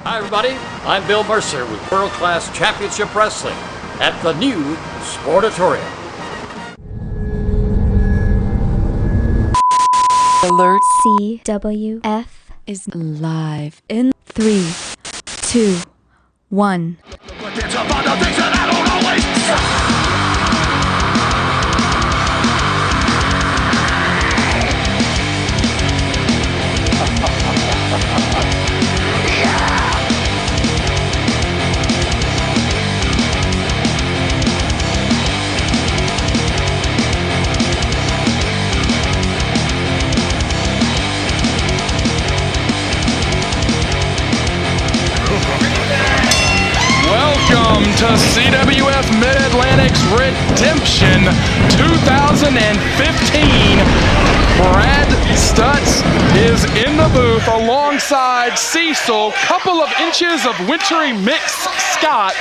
Hi everybody, I'm Bill Mercer with World Class Championship Wrestling at the new Sportatorium. Alert CWF is live in 3, 2, 1. Welcome to CWF Mid-Atlantic's Redemption 2015. Brad Stutts is in the booth alongside Cecil, couple of inches of wintry mix Scott.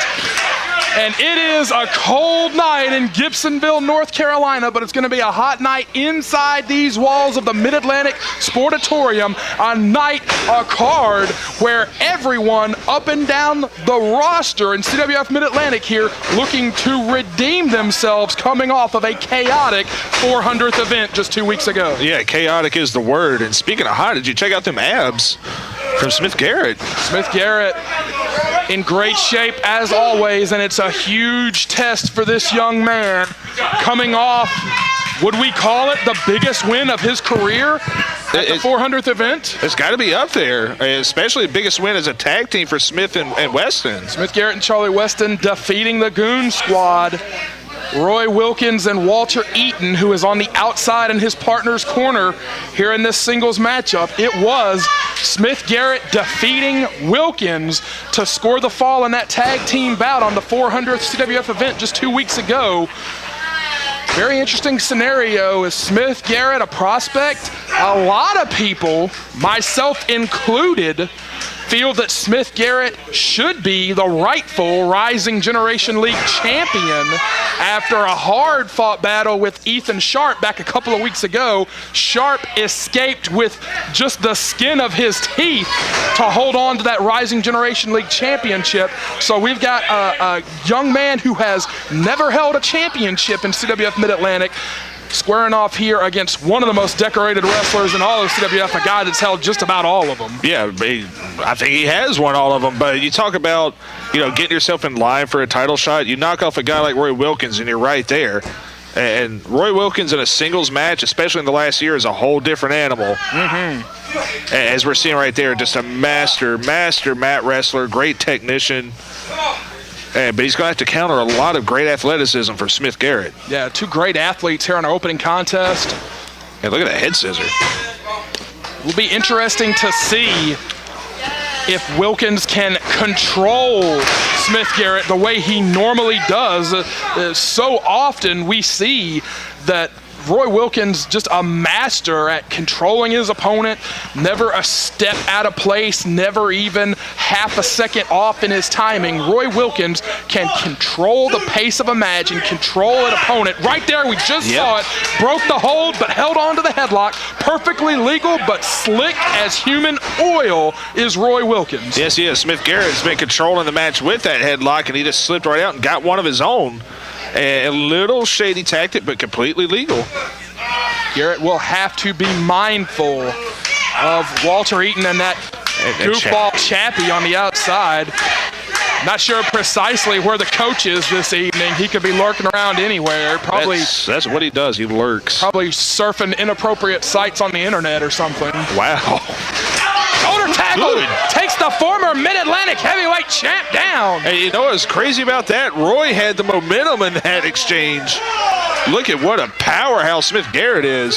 And it is a cold night in Gibsonville, North Carolina, but it's going to be a hot night inside these walls of the Mid-Atlantic Sportatorium. A card where everyone up and down the roster in CWF Mid-Atlantic here looking to redeem themselves coming off of a chaotic 400th event just 2 weeks ago. Yeah, chaotic is the word. And speaking of hot, did you check out them abs from Smith Garrett? Smith Garrett in great shape as always, and it's a huge test for this young man coming off, would we call it the biggest win of his career at the 400th event? It's got to be up there, especially the biggest win as a tag team for Smith and Weston. Smith Garrett and Charlie Weston defeating the Goon Squad. Roy Wilkins and Walter Eaton, who is on the outside in his partner's corner here in this singles matchup. It was Smith Garrett defeating Wilkins to score the fall in that tag team bout on the 400th CWF event just 2 weeks ago. Very interesting scenario. Is Smith Garrett a prospect? A lot of people, myself included, feel that Smith Garrett should be the rightful Rising Generation League champion after a hard-fought battle with Ethan Sharp back a couple of weeks ago. Sharp escaped with just the skin of his teeth to hold on to that Rising Generation League championship. So we've got a young man who has never held a championship in CWF Mid-Atlantic squaring off here against one of the most decorated wrestlers in all of CWF, a guy that's held just about all of them. Yeah, I think he has won all of them, but you talk about, getting yourself in line for a title shot, you knock off a guy like Roy Wilkins and you're right there. And Roy Wilkins in a singles match, especially in the last year, is a whole different animal. Mm-hmm. As we're seeing right there, just a master mat wrestler, great technician. But he's going to have to counter a lot of great athleticism for Smith Garrett. Yeah, two great athletes here in our opening contest. Hey, look at that head scissor. It will be interesting to see if Wilkins can control Smith Garrett the way he normally does. So often we see that Roy Wilkins just a master at controlling his opponent, never a step out of place, never even half a second off in his timing. Roy Wilkins can control the pace of a match and control an opponent. Right there, we just saw it. Broke the hold, but held on to the headlock. Perfectly legal, but slick as human oil is Roy Wilkins. Yes, Smith Garrett's been controlling the match with that headlock, and he just slipped right out and got one of his own. A little shady tactic, but completely legal. Garrett will have to be mindful of Walter Eaton and that goofball Chappie on the outside. Not sure precisely where the coach is this evening. He could be lurking around anywhere. Probably that's what he does. He lurks. Probably surfing inappropriate sites on the internet or something. Wow. Shoulder tackle takes the former Mid-Atlantic heavyweight champ down. Hey, you know what's crazy about that? Roy had the momentum in that exchange. Look at what a powerhouse Smith Garrett is.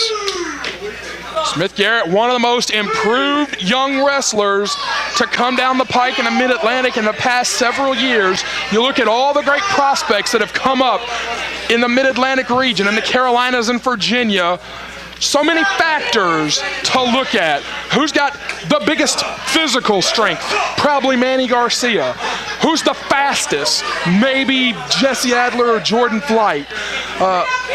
Smith Garrett, one of the most improved young wrestlers to come down the pike in the Mid-Atlantic in the past several years. You look at all the great prospects that have come up in the Mid-Atlantic region, in the Carolinas and Virginia. So many factors to look at. Who's got the biggest physical strength? Probably Manny Garcia. Who's the fastest? Maybe Jesse Adler or Jordan Flight.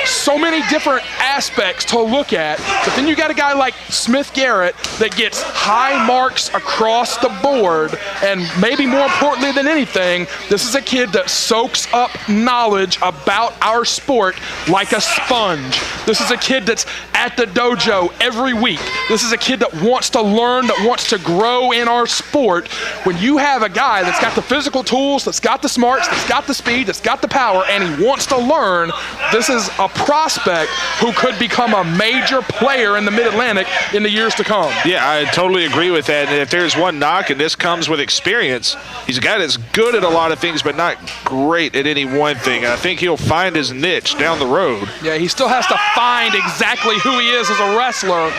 so many different aspects to look at. But then you got a guy like Smith Garrett that gets high marks across the board. And maybe more importantly than anything, this is a kid that soaks up knowledge about our sport like a sponge. This is a kid that's at the dojo every week. This is a kid that wants to learn, that wants to grow in our sport. When you have a guy that's got the physical tools, that's got the smarts, that's got the speed, that's got the power, and he wants to learn, this is a prospect who could become a major player in the Mid-Atlantic in the years to come. Yeah, I totally agree with that. And if there's one knock, and this comes with experience, he's a guy that's good at a lot of things, but not great at any one thing. And I think he'll find his niche down the road. Yeah, he still has to find exactly who he is as a wrestler.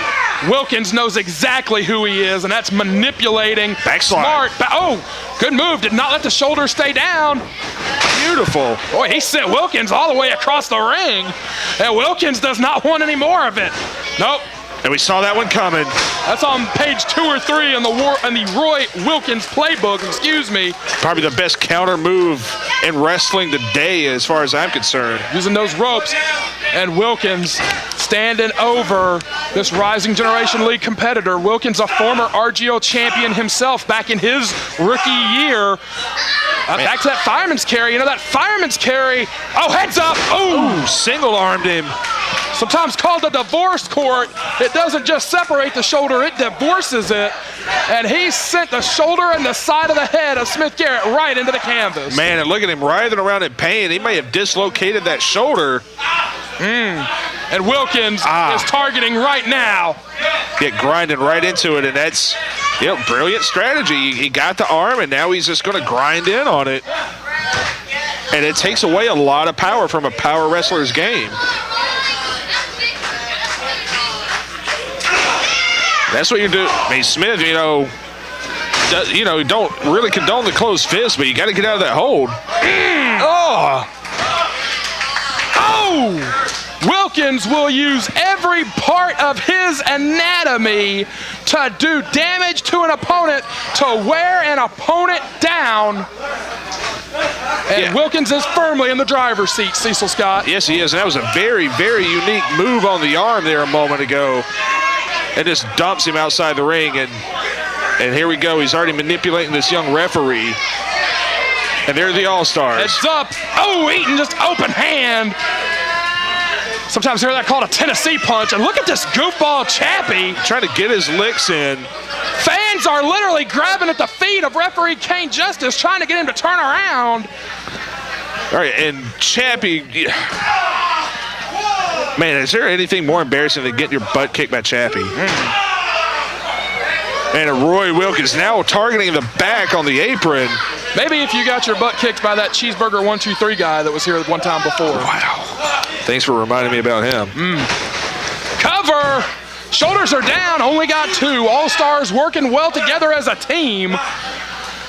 Wilkins knows exactly who he is, and that's manipulating. Backslide. Smart. Good move. Did not let the shoulder stay down. Beautiful. Boy, he sent Wilkins all the way across the ring, and Wilkins does not want any more of it. Nope. And we saw that one coming. That's on page 2 or 3 in the Roy Wilkins playbook, excuse me. Probably the best counter move in wrestling today as far as I'm concerned. Using those ropes, and Wilkins standing over this Rising Generation League competitor. Wilkins, a former RGO champion himself back in his rookie year. Back to that fireman's carry. You know, that fireman's carry. Oh, heads up. Ooh, single-armed him. Sometimes called the divorce court. It doesn't just separate the shoulder, it divorces it. And he sent the shoulder and the side of the head of Smith Garrett right into the canvas. Man, and look at him writhing around in pain. He may have dislocated that shoulder. And Wilkins is targeting right now. Get grinding right into it, and that's brilliant strategy. He got the arm, and now he's just going to grind in on it. And it takes away a lot of power from a power wrestler's game. That's what you do. I mean, Smith, don't really condone the closed fist, but you got to get out of that hold. Wilkins will use every part of his anatomy to do damage to an opponent, to wear an opponent down. And Wilkins is firmly in the driver's seat, Cecil Scott. Yes, he is. And that was a very, very unique move on the arm there a moment ago. And just dumps him outside the ring. And here we go. He's already manipulating this young referee. And they're the All-Stars. Heads up. Oh, Eaton just open hand. Sometimes hear that called a Tennessee punch. And look at this goofball Chappie. Trying to get his licks in. Fans are literally grabbing at the feet of referee Kane Justice, trying to get him to turn around. All right, and Chappie. Man, is there anything more embarrassing than getting your butt kicked by Chappie? And Roy Wilkins now targeting the back on the apron. Maybe if you got your butt kicked by that cheeseburger 1, 2, 3 guy that was here one time before. Wow. Thanks for reminding me about him. Cover. Shoulders are down. Only got 2. All-Stars working well together as a team.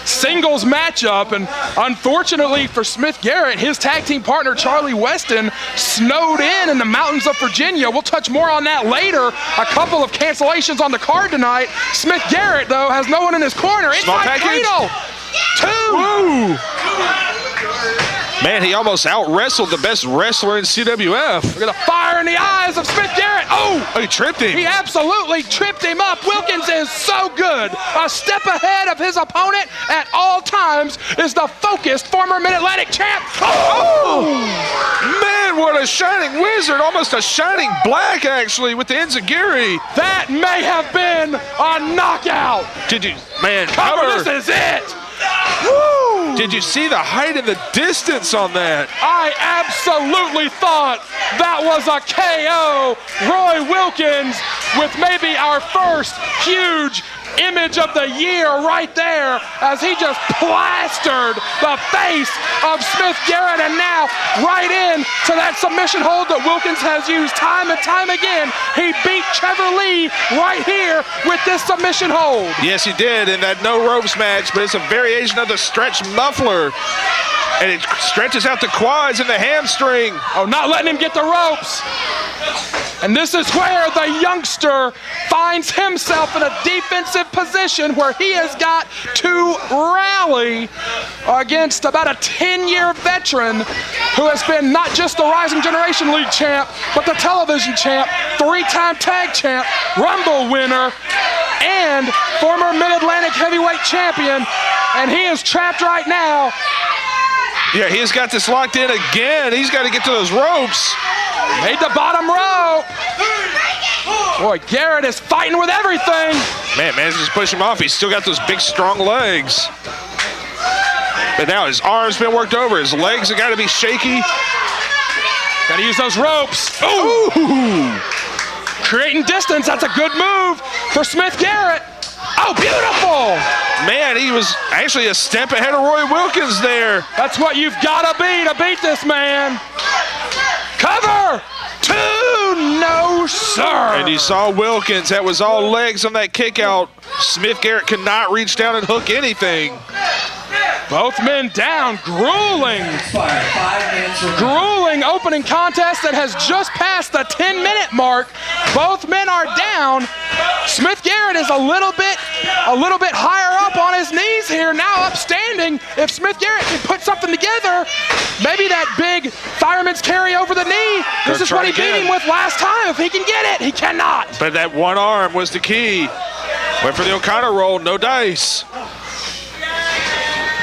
Singles matchup, and unfortunately for Smith Garrett, his tag team partner Charlie Weston snowed in the mountains of Virginia. We'll touch more on that later. A couple of cancellations on the card tonight. Smith Garrett, though, has no one in his corner. Inside cradle. 2. Woo. Man, he almost out-wrestled the best wrestler in CWF. Look at the fire in the eyes of Smith Garrett. Oh, he tripped him. He absolutely tripped him up. Wilkins is so good. A step ahead of his opponent at all times is the focused former Mid-Atlantic champ. Man, what a shining wizard. Almost a shining black, actually, with the enziguri. That may have been a knockout. Cover. This is it. Woo! Did you see the height and the distance on that? I absolutely thought that was a KO. Roy Wilkins with maybe our first huge image of the year right there as he just plastered the face of Smith Garrett, and now right in to that submission hold that Wilkins has used time and time again. He beat Trevor Lee right here with this submission hold. Yes, he did in that no ropes match, but it's a variation of the stretch muffler. And it stretches out the quads and the hamstring. Oh, not letting him get the ropes. And this is where the youngster finds himself in a defensive position where he has got to finale against about a 10-year veteran who has been not just the Rising Generation League champ, but the television champ, 3-time tag champ, Rumble winner, and former Mid-Atlantic heavyweight champion. And he is trapped right now. Yeah, he's got this locked in again. He's got to get to those ropes. Made the bottom rope. Boy, Garrett is fighting with everything. Man, man's just pushing him off. He's still got those big, strong legs. But now his arm's been worked over. His legs have got to be shaky. Got to use those ropes. Ooh. Creating distance. That's a good move for Smith Garrett. Oh, beautiful. Man, he was actually a step ahead of Roy Wilkins there. That's what you've got to beat this man. Cover. 2, no, sir. And you saw Wilkins. That was all legs on that kick out. Smith Garrett could not reach down and hook anything. Both men down, grueling opening contest that has just passed the 10-minute mark. Both men are down. Smith Garrett is a little bit higher up on his knees here, now upstanding. If Smith Garrett can put something together, maybe that big fireman's carry over the knee. This is what he beat him with last time. If he can get it, he cannot. But that one arm was the key. Went for the O'Connor roll, no dice.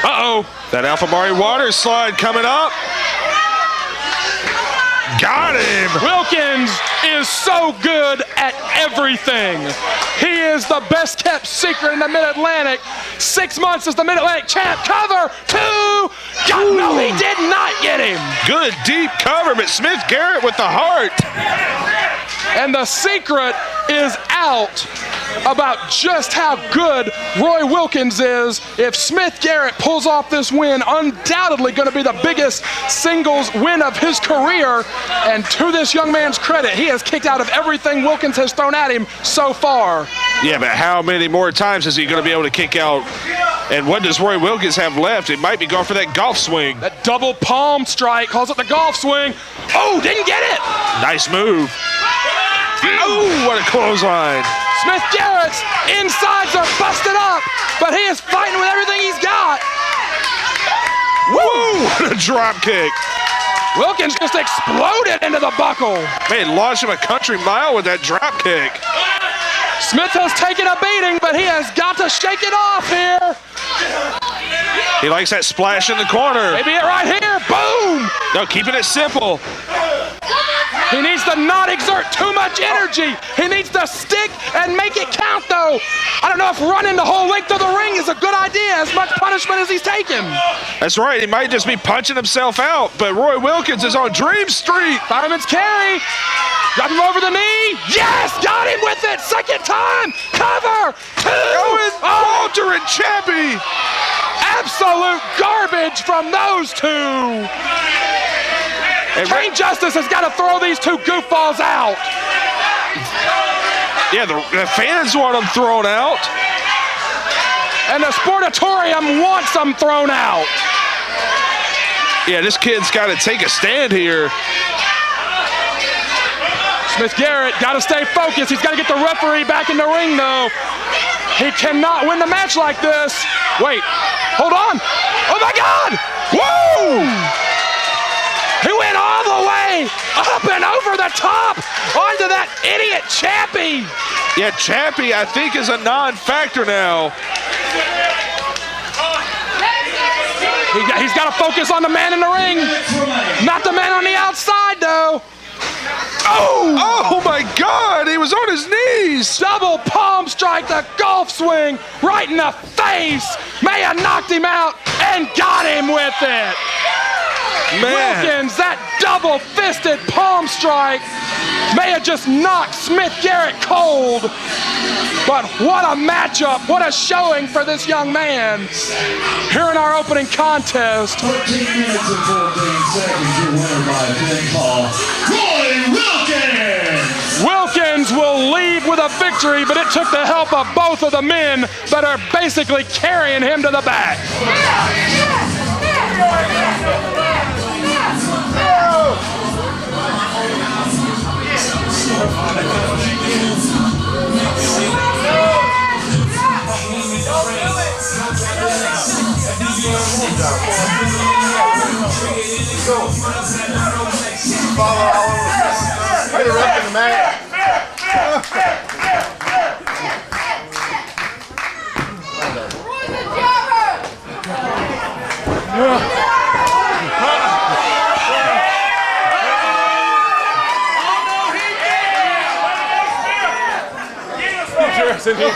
Uh-oh, that Alpha Mari water slide coming up. Got him. Wilkins is so good at everything. He is the best kept secret in the Mid-Atlantic. 6 months as the Mid-Atlantic champ. Cover 2. God, no, he did not get him. Good deep cover, but Smith Garrett with the heart. And the secret is out about just how good Roy Wilkins is. If Smith Garrett pulls off this win, undoubtedly going to be the biggest singles win of his career. And to this young man's credit, he has kicked out of everything Wilkins has thrown at him so far. Yeah, but how many more times is he going to be able to kick out? And what does Roy Wilkins have left? It might be going for that golf swing. That double palm strike, calls it the golf swing. Oh, didn't get it. Nice move. Oh, what a clothesline. Smith Garrett's insides are busted up, but he is fighting with everything he's got. Woo! What a drop kick. Wilkins just exploded into the buckle. Man, launched him a country mile with that drop kick. Smith has taken a beating, but he has got to shake it off here. He likes that splash in the corner. Maybe it right here. Boom! No, keeping it simple. He needs to not exert too much energy. He needs to stick and make it count, though. I don't know if running the whole length of the ring is a good idea, as much punishment as he's taken. That's right. He might just be punching himself out, but Roy Wilkins is on Dream Street. Fireman's carry. Drop him over the knee. Yes! Got him with it. Second time. Cover. 2. Going Walter and Chappie. Absolute garbage from those two. Train Justice has got to throw these two goofballs out. Yeah, the fans want them thrown out. And the Sportatorium wants them thrown out. Yeah, this kid's got to take a stand here. Smith Garrett got to stay focused. He's got to get the referee back in the ring, though. He cannot win the match like this. Wait, hold on. Oh, my God. Woo! He went all the way up and over the top onto that idiot Chappie. Yeah, Chappie, I think, is a non-factor now. He's got to focus on the man in the ring, not the man on the outside, though. Oh my God, he was on his knees. Double palm strike, the golf swing right in the face. Maya knocked him out and got him with it. Man. Wilkins, that double-fisted palm strike may have just knocked Smith Garrett cold. But what a matchup, what a showing for this young man. Here in our opening contest. 14 minutes and 14 seconds, your winner by pinfall, Roy Wilkins! Wilkins will leave with a victory, but it took the help of both of the men that are basically carrying him to the back. Follow all over. Get a rep in the mat. Cindy.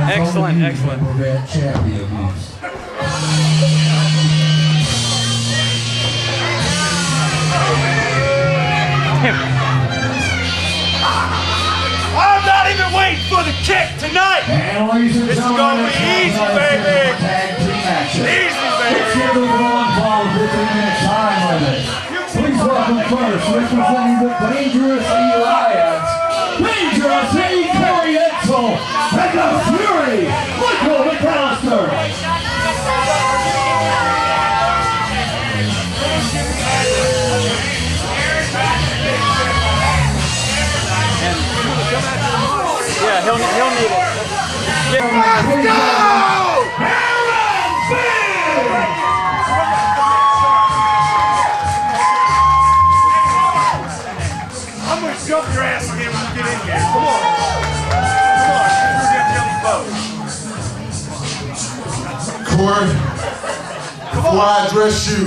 Excellent, excellent. I'm not even waiting for the kick tonight. This is going to be easy, baby. Easy, baby. Please welcome first, representing the Dangerous Alliance, Dangerous Oriental, and the Fury, Michael McAllister. Yeah, he'll need it. Let's go! I'm going to jump your ass again when you get in here. Come on. Corey, before I address you,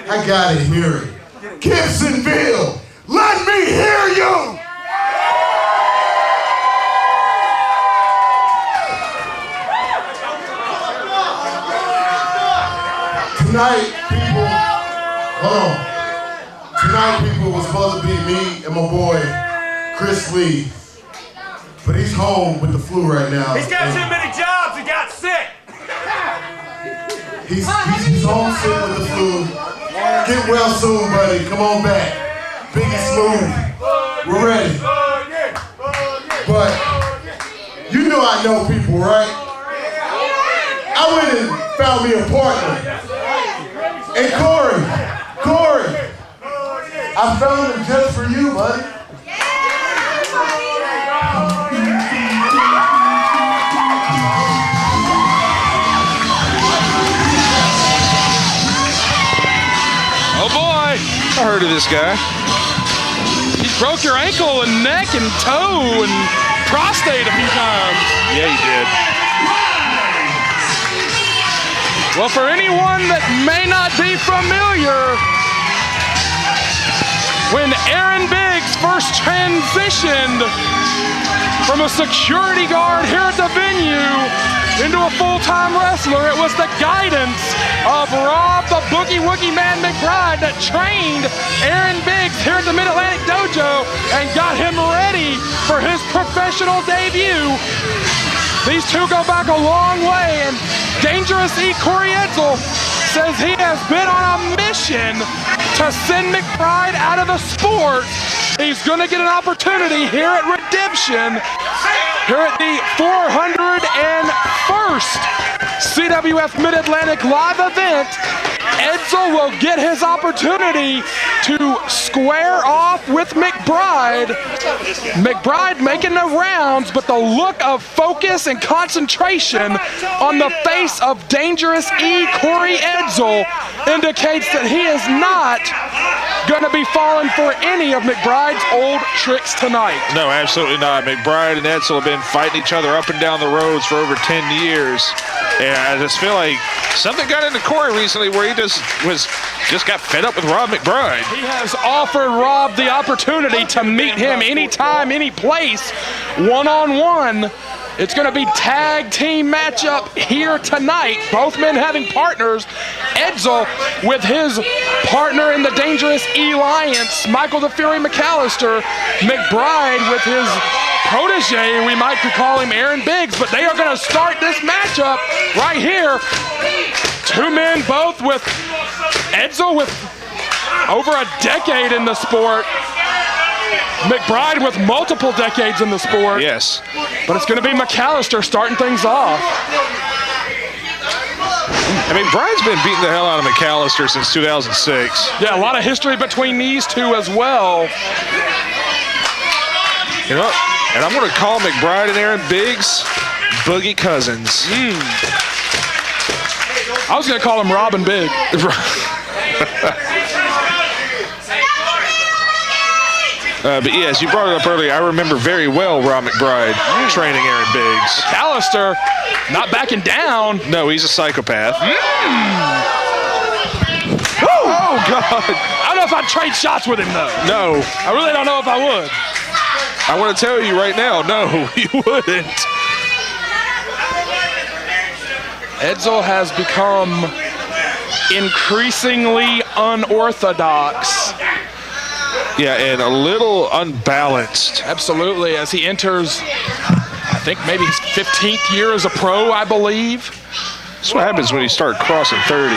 I gotta hear it. Gibsonville, let me hear you! Tonight, people, hold on. Tonight, people, was supposed to be me and my boy, Chris Lee. But he's home with the flu right now. He's got too many jobs. He got sick. He's home sick with the flu. Get well soon, buddy. Come on back. Big and smooth. We're ready. But you know I know people, right? I went and found me a partner. And Corey, I found him just for you, buddy. Oh boy, I heard of this guy. He broke your ankle and neck and toe and prostate a few times. Yeah, he did. Well, for anyone that may not be familiar, when Aaron Biggs first transitioned from a security guard here at the venue into a full-time wrestler, it was the guidance of Rob the Boogie Woogie Man McBride that trained Aaron Biggs here at the Mid-Atlantic Dojo and got him ready for his professional debut. These two go back a long way, and Dangerous E. Corey Edsel says he has been on a mission to send McBride out of the sport. He's gonna get an opportunity here at Redemption, here at the 401st CWF Mid-Atlantic live event. Edsel will get his opportunity to square off with McBride. McBride making the rounds, but the look of focus and concentration on the face of Dangerous E. Corey Edsel indicates that he is not going to be falling for any of McBride's old tricks tonight. No, absolutely not. McBride and Edsel have been fighting each other up and down the roads for over 10 years. And I just feel like something got into Corey recently where he just got fed up with Rob McBride. He has offered Rob the opportunity to meet him anytime, any place, one-on-one. It's going to be tag team matchup here tonight. Both men having partners. Edsel with his partner in the Dangerous Alliance, Michael the Fury McAllister. McBride with his protege, we might could call him Aaron Biggs, but they are going to start this matchup right here. Two men both with Edsel with over a decade in the sport. McBride with multiple decades in the sport. Yes. But it's going to be McAllister starting things off. I mean, McBride's been beating the hell out of McAllister since 2006. Yeah, a lot of history between these two as well. You know, and I'm going to call McBride and Aaron Biggs Boogie Cousins. I was going to call him Robin Big. But yes, you brought it up earlier. I remember very well Rob McBride training Aaron Biggs. McAllister not backing down. No, he's a psychopath. Oh, God. I don't know if I'd trade shots with him, though. No. I really don't know if I would. I want to tell you right now, no, you wouldn't. Edsel has become increasingly unorthodox. Yeah, and a little unbalanced. Absolutely, as he enters, I think maybe his 15th year as a pro, I believe. That's what happens when you start crossing 30.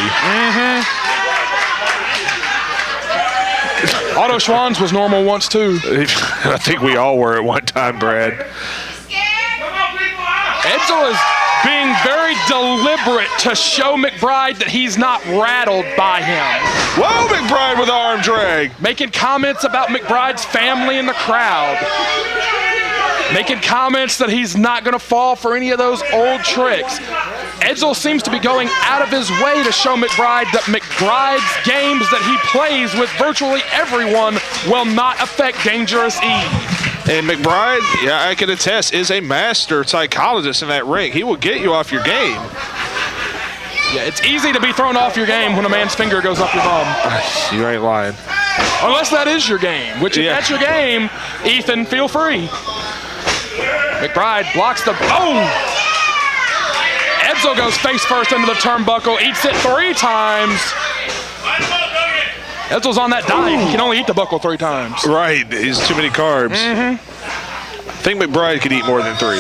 Otto Schwann's was normal once, too. I think we all were at one time, Brad. Edsel is being very deliberate to show McBride that he's not rattled by him. Whoa, McBride with arm drag. Making comments about McBride's family in the crowd. Making comments that he's not going to fall for any of those old tricks. Edsel seems to be going out of his way to show McBride that McBride's games that he plays with virtually everyone will not affect Dangerous E. And McBride, yeah, I can attest, is a master psychologist in that ring. He will get you off your game. Yeah, it's easy to be thrown off your game when a man's finger goes up your bum. You ain't lying. Unless that is your game, which if that's your game, Ethan, feel free. McBride blocks the, Edsel goes face first into the turnbuckle, eats it 3 times. Edsel's on that diet. He can only eat the buckle 3 times. Right, he's too many carbs. I think McBride could eat more than 3.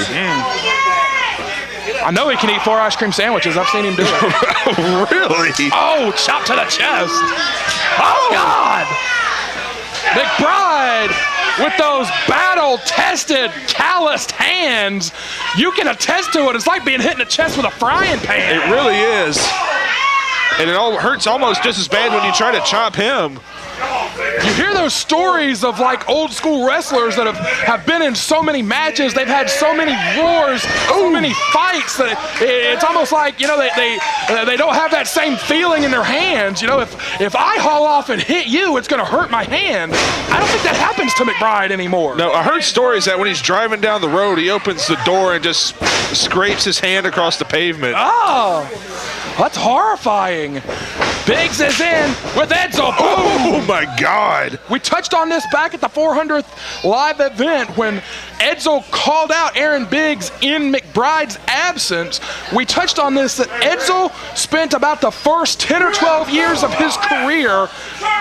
I know he can eat 4 ice cream sandwiches. I've seen him do it. Really? Oh, chop to the chest. Oh, God. McBride with those battle-tested, calloused hands. You can attest to it. It's like being hit in the chest with a frying pan. It really is. And it all hurts almost just as bad when you try to chop him. You hear those stories of like old school wrestlers that have been in so many matches, they've had so many wars, so many fights that it's almost like, you know, they don't have that same feeling in their hands. You know, if I haul off and hit you, it's gonna hurt my hand. I don't think that happens to McBride anymore. No, I heard stories that when he's driving down the road, he opens the door and just scrapes his hand across the pavement. Oh, that's horrifying. Biggs is in with Edsel. Oh my God. We touched on this back at the 400th live event when Edsel called out Aaron Biggs in McBride's absence. We touched on this that Edsel spent about the first 10 or 12 years of his career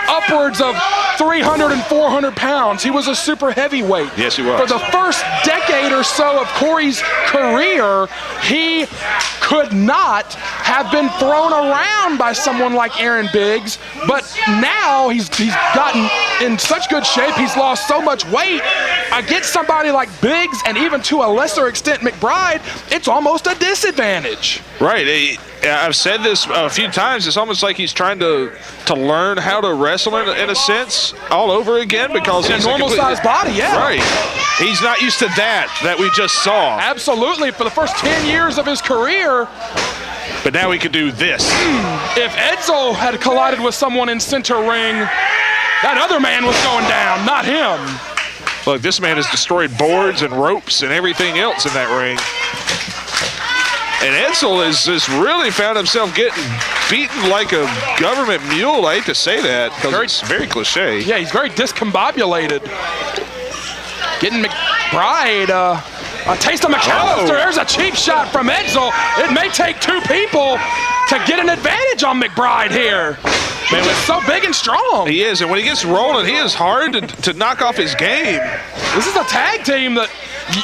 upwards of 300 and 400 pounds. He was a super heavyweight. Yes, he was. For the first decade or so of Corey's career, he could not have been thrown around by someone like Aaron Biggs, but now he's gotten in such good shape, he's lost so much weight. Against somebody like Biggs, and even to a lesser extent McBride, it's almost a disadvantage. Right. I've said this a few times. It's almost like he's trying to learn how to wrestle in a sense all over again because he's a normal-sized body, yeah. Right. He's not used to that we just saw. Absolutely. For the first 10 years of his career. But now he can do this. If Edsel had collided with someone in center ring, That other man was going down, not him. Look, this man has destroyed boards and ropes and everything else in that ring. And Edsel has just really found himself getting beaten like a government mule. I hate to say that because it's very cliche. Yeah, he's very discombobulated. Getting McBride a taste of McAllister. There's a cheap shot from Edsel. It may take two people to get an advantage on McBride here. Man, he's so big and strong. He is, and when he gets rolling, he is hard to knock off his game. This is a tag team that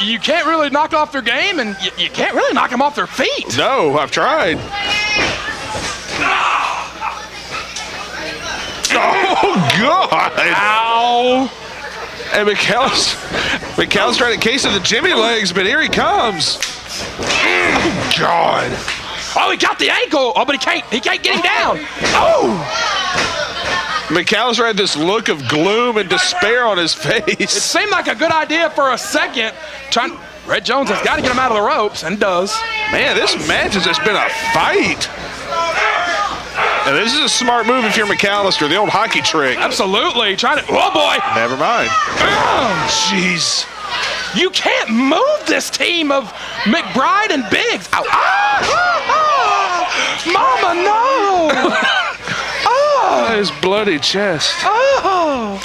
you can't really knock off their game, and you can't really knock them off their feet. No, I've tried. Oh, God. Ow. And McAllister's trying to case of the Jimmy legs, but here he comes. Oh, God. Oh, he got the ankle. Oh, but he can't get him down. Oh. McAllister had this look of gloom and despair on his face. It seemed like a good idea for a second. Red Jones has got to get him out of the ropes, and does. Man, this match has just been a fight. And this is a smart move if you're McAllister, the old hockey trick. Absolutely. Oh, boy. Never mind. Oh, jeez. You can't move this team of McBride and Biggs. Ow. Mama, no. His bloody chest. Oh.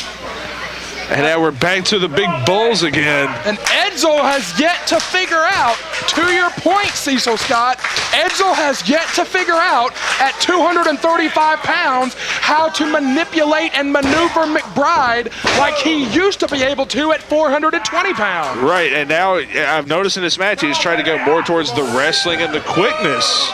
And now we're back to the big bulls again. And Edsel has yet to figure out, to your point, Cecil Scott, Edsel has yet to figure out at 235 pounds how to manipulate and maneuver McBride like he used to be able to at 420 pounds. Right, and now I've noticed in this match he's trying to go more towards the wrestling and the quickness.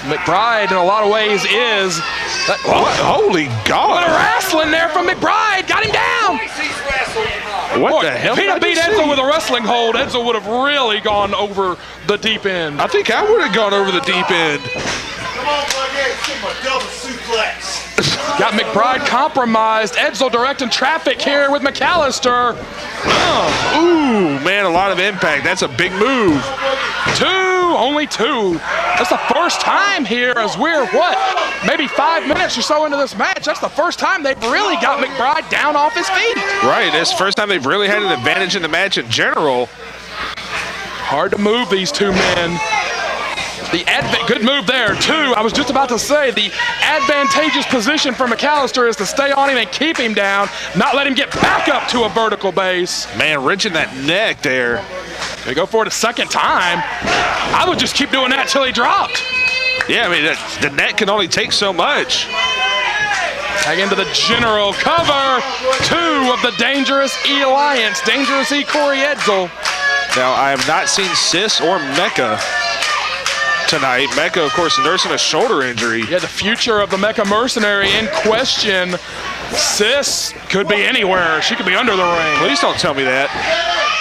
McBride, in a lot of ways, is... Holy God! What a wrestling there from McBride! Got him down! What the hell? If he'd have beat Edsel with a wrestling hold, Edsel would have really gone over the deep end. I think I would have gone over the deep end. Come on, Buggy, double suplex. Got McBride compromised. Edsel directing traffic here with McAllister. Ooh, man, a lot of impact. That's a big move. Only two. That's the first time here as we're, maybe 5 minutes or so into this match. That's the first time they've really got McBride down off his feet. Right, it's the first time they've really had an advantage in the match in general. Hard to move these two men. Good move there, too. I was just about to say the advantageous position for McAllister is to stay on him and keep him down, not let him get back up to a vertical base. Man, wrenching that neck there. They go for it a second time. I would just keep doing that till he dropped. Yeah, I mean, the neck can only take so much. Tag into the general cover. Two of the Dangerous E Alliance. Dangerous E Corey Edsel. Now, I have not seen Sis or Mecha tonight. Mecha, of course, nursing a shoulder injury. Yeah, the future of the Mecha Mercenary in question. Sis could be anywhere. She could be under the ring. Please don't tell me that.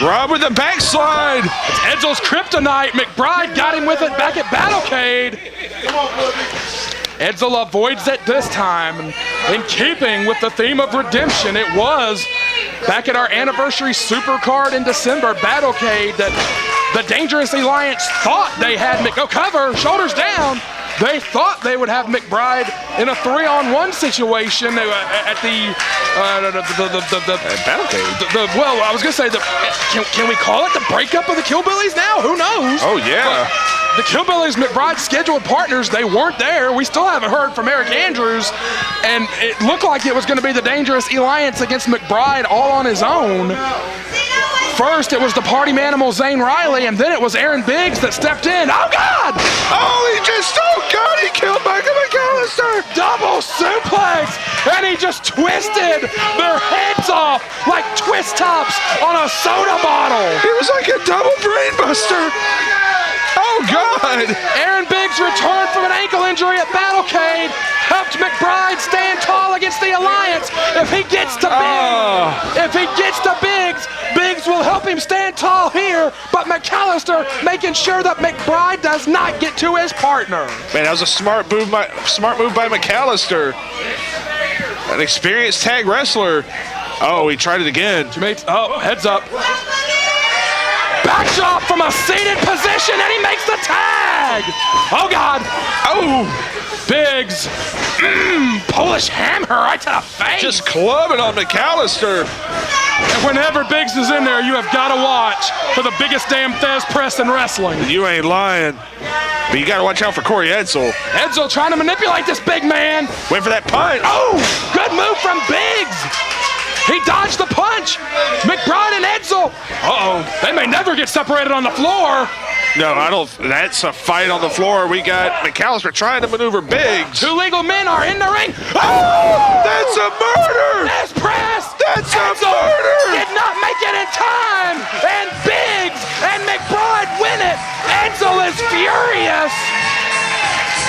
Rob with the backslide. It's Edsel's kryptonite. McBride got him with it back at Battlecade. Edsel avoids it this time. In keeping with the theme of redemption, it was back at our anniversary super card in December, Battlecade, that the Dangerous Alliance thought they had cover, shoulders down. They thought they would have McBride in a 3-on-1 situation at the Battlecade. Well, I was gonna say can we call it the breakup of the Killbillies now? Who knows? Oh yeah. But the Killbillies, McBride's scheduled partners, they weren't there. We still haven't heard from Aric Andrews, and it looked like it was going to be the Dangerous Alliance against McBride all on his own. First, it was the party manimal Zane Riley, and then it was Aaron Biggs that stepped in. Oh, God! He killed Michael McAllister! Double suplex! And he just twisted their heads off like twist tops on a soda bottle. It was like a double brain buster. Oh, God! Aaron Biggs returned from an ankle injury at Battlecade, helped McBride stand tall against the Alliance. If he gets to Biggs, Biggs will help him stand tall here, but McAllister making sure that McBride does not get to his partner. Man, that was a smart move by McAllister. An experienced tag wrestler. Oh, he tried it again. Heads up. Backdrop from a seated position, and he makes the tag. Oh, God. Oh. Biggs. Polish hammer right to the face. Just clubbing on McAllister. And whenever Biggs is in there, you have got to watch for the biggest damn Thez press in wrestling. You ain't lying. But you got to watch out for Corey Edsel. Edsel trying to manipulate this big man. Wait for that punch. Oh, good move from Biggs. He dodged the punch. McBride and Edsel. They may never get separated on the floor. No, I don't. That's a fight on the floor. We got McAllister trying to maneuver Biggs. Two legal men are in the ring. Oh, that's a murder. Thez press. That's Edsel a murder. did not make it in time. And Biggs and McBride win it. Edsel is furious.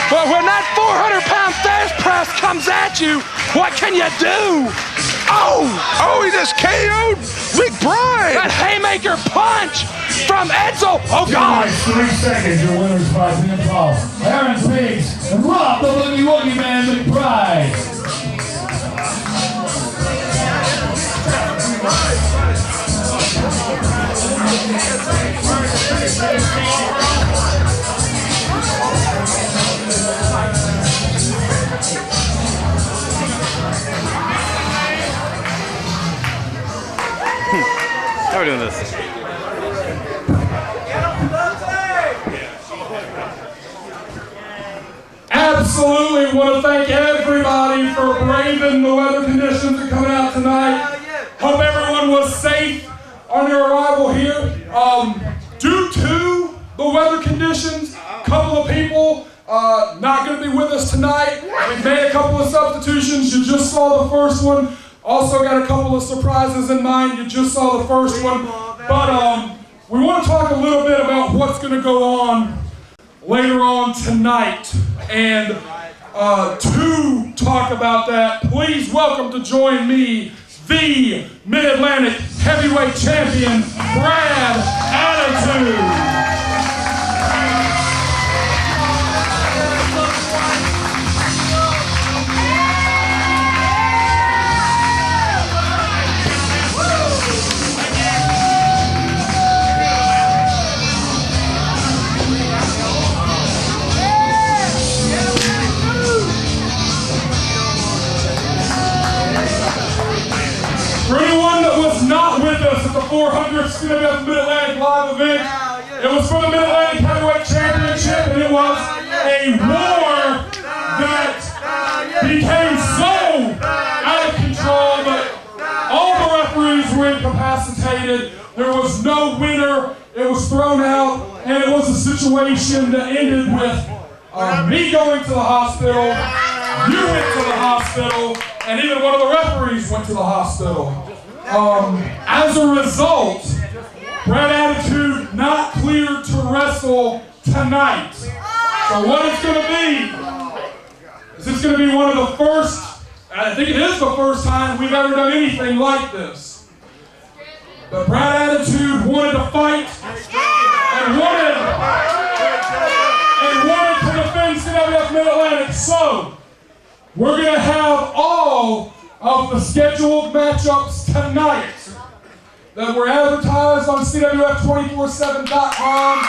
But when that 400-pound Thez press comes at you, what can you do? Oh, he just KO'd McBride. That haymaker punch from Edsel. Oh, God. 3 seconds, your winners by pinfall. Aaron Biggs and Rob the Boogie Woogie Man McBride. How are we doing this? Absolutely want to thank everybody for braving the weather conditions and coming out tonight. Hope everyone was safe on your arrival here. Due to the weather conditions, a couple of people not going to be with us tonight. We've made a couple of substitutions. You just saw the first one. Also got a couple of surprises in mind. You just saw the first one. But we want to talk a little bit about what's going to go on later on tonight. And to talk about that, please welcome to join me, the Mid-Atlantic Heavyweight Champion, Brad Attitude. For anyone that was not with us at the 400th CWF Mid-Atlantic live event, it was for the Mid-Atlantic Heavyweight Championship, and it was a war that became so out of control that all the referees were incapacitated. There was no winner. It was thrown out, and it was a situation that ended with me going to the hospital, you went to the hospital, and even one of the referees went to the hospital. As a result, Brad Attitude not cleared to wrestle tonight. So what it's going to be is it's going to be one of the first, I think it is the first time we've ever done anything like this. But Brad Attitude wanted to fight and wanted to defend CWF Mid-Atlantic. So we're going to have all of the scheduled matchups tonight that were advertised on CWF247.com.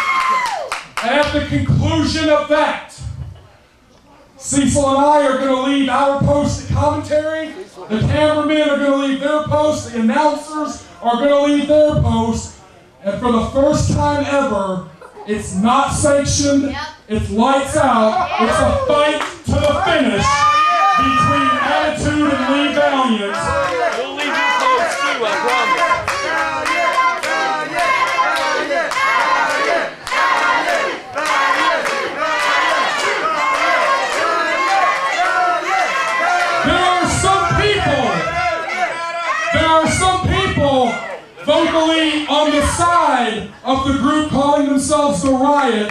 And at the conclusion of that, Cecil and I are going to leave our post to commentary. The cameramen are going to leave their post. The announcers are going to leave their post. And for the first time ever, it's not sanctioned. It's lights out. It's a fight to the finish between Attitude and Lee Valiant. We'll leave you close too, I promise. There are some people vocally on the side of the group calling themselves the Riot.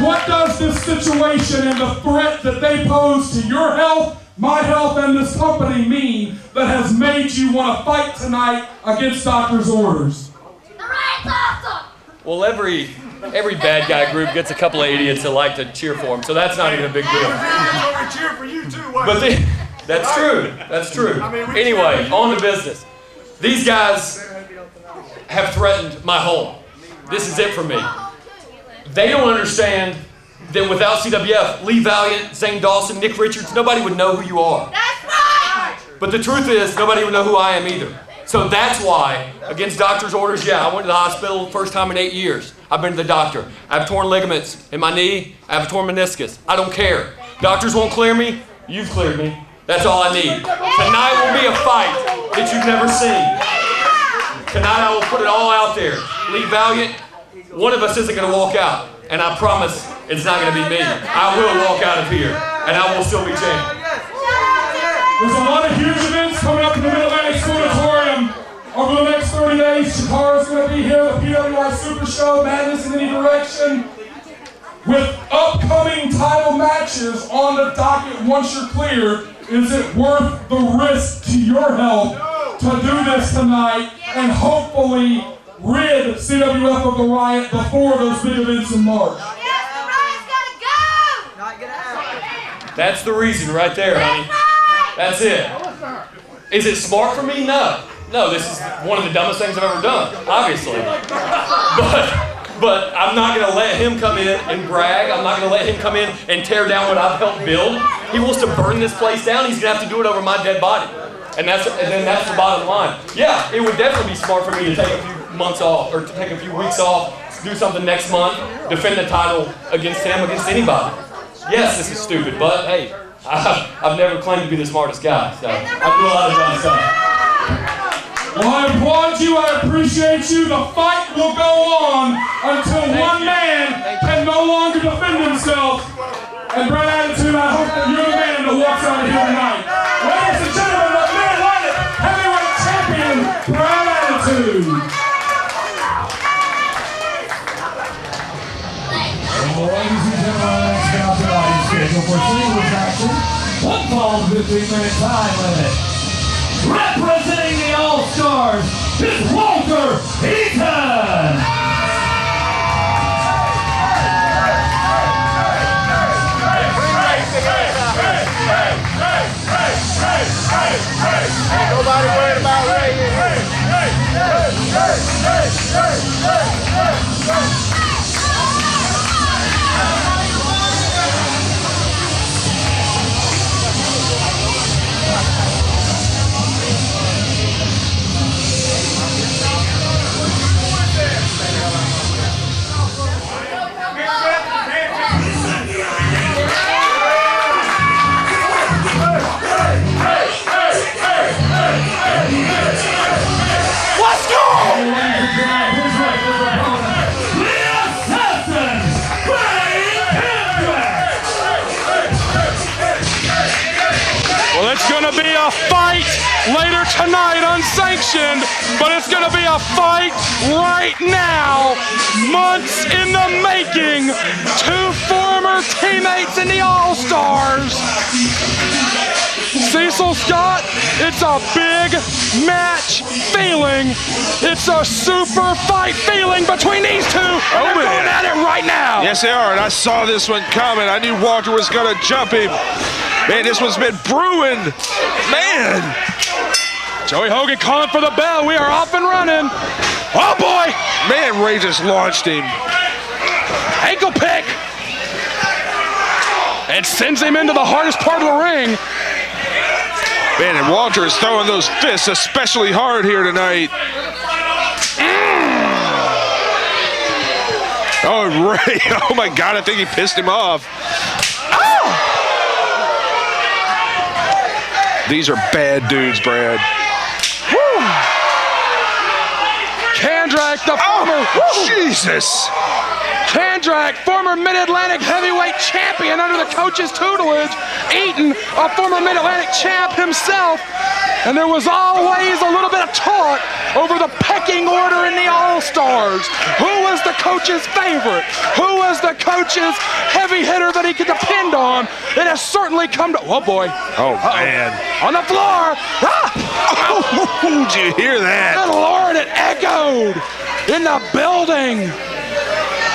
What does this situation and the threat that they pose to your health, my health, and this company mean that has made you want to fight tonight against doctor's orders? The Riot's awesome! Well, every bad guy group gets a couple of idiots that like to cheer for them, so that's not even a big deal. We cheer for you too. But that's true. That's true. Anyway, on to business. These guys have threatened my home. This is it for me. They don't understand then without CWF, Lee Valiant, Zane Dawson, Nick Richards, nobody would know who you are. That's right! But the truth is, nobody would know who I am either. So that's why, against doctor's orders, yeah, I went to the hospital first time in 8 years. I've been to the doctor. I have torn ligaments in my knee. I have a torn meniscus. I don't care. Doctors won't clear me. You've cleared me. That's all I need. Tonight will be a fight that you've never seen. Tonight I will put it all out there. Lee Valiant, one of us isn't going to walk out. And I promise it's not going to be me. I will walk out of here. And I will still be champion. There's a lot of huge events coming up in the Mid-Atlantic Auditorium over the next 30 days. Shakara's going to be here, the PWI Super Show, Madness in Any Direction, with upcoming title matches on the docket once you're clear. Is it worth the risk to your health to do this tonight and hopefully rid CWF of the riot before those big events in March? Yes, the riot's gotta go! Not gonna happen. That's the reason right there, honey. That's it. Is it smart for me? No. No, this is one of the dumbest things I've ever done, obviously. But I'm not going to let him come in and brag. I'm not going to let him come in and tear down what I've helped build. He wants to burn this place down. He's going to have to do it over my dead body. And then that's the bottom line. Yeah, it would definitely be smart for me to take a few months off or to take a few weeks off, do something next month, defend the title against him, against anybody. Yes, this is stupid, but hey, I've never claimed to be the smartest guy, so I do a lot of dumb stuff. Well, I applaud you, I appreciate you. The fight will go on until one man can no longer defend himself. And Brad Attitude, I hope that you're the man that walks out of here tonight. Ladies and gentlemen, the Mid-Atlantic Heavyweight Champion, Brad Attitude. Ladies and gentlemen, let's get out the audience schedule for singles action. One fall 15-minute time limit. Representing the All-Stars is Walter Eaton. Ain't nobody worried about Ray here. Well, it's going to be a fight later tonight, unsanctioned, but it's going to be a fight right now. Months in the making. Two former teammates in the All-Stars. Cecil Scott, it's a big match feeling. It's a super fight feeling between these two. And they're going at it right now. Yes, they are, and I saw this one coming. I knew Walter was going to jump him. Man, this one's been brewing. Man. Joey Hogan calling for the bell. We are off and running. Oh, boy. Man, Ray just launched him. Ankle pick. And sends him into the hardest part of the ring. Man, and Walter is throwing those fists especially hard here tonight. Oh, Ray. Oh, my God. I think he pissed him off. Oh! These are bad dudes, Brad. Woo! Kandrack, the former... Jesus! Kandrack, former Mid-Atlantic heavyweight champion under the coach's tutelage. Eaton, a former Mid-Atlantic champ himself. And there was always a little bit of talk over the pecking order in the All-Stars. Who was the coach's favorite? Who was the coach's heavy hitter that he could depend on? It has certainly come to... Oh, boy. Oh, man. On the floor. Ah! Oh, did you hear that? Good Lord, it echoed in the building.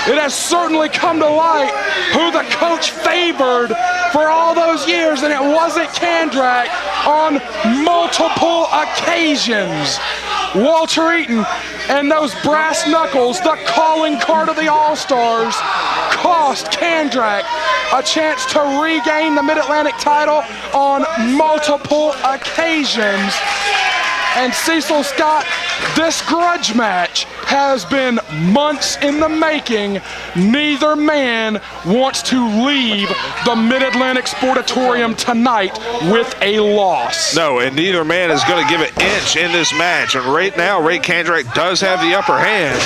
It has certainly come to light who the coach favored for all those years, and it wasn't Kandrack on multiple occasions. Walter Eaton and those brass knuckles, the calling card of the All-Stars, cost Kandrack a chance to regain the Mid-Atlantic title on multiple occasions. And Cecil Scott, this grudge match has been months in the making. Neither man wants to leave the Mid-Atlantic Sportatorium tonight with a loss. No, and neither man is going to give an inch in this match. And right now, Aric Kandrack does have the upper hand.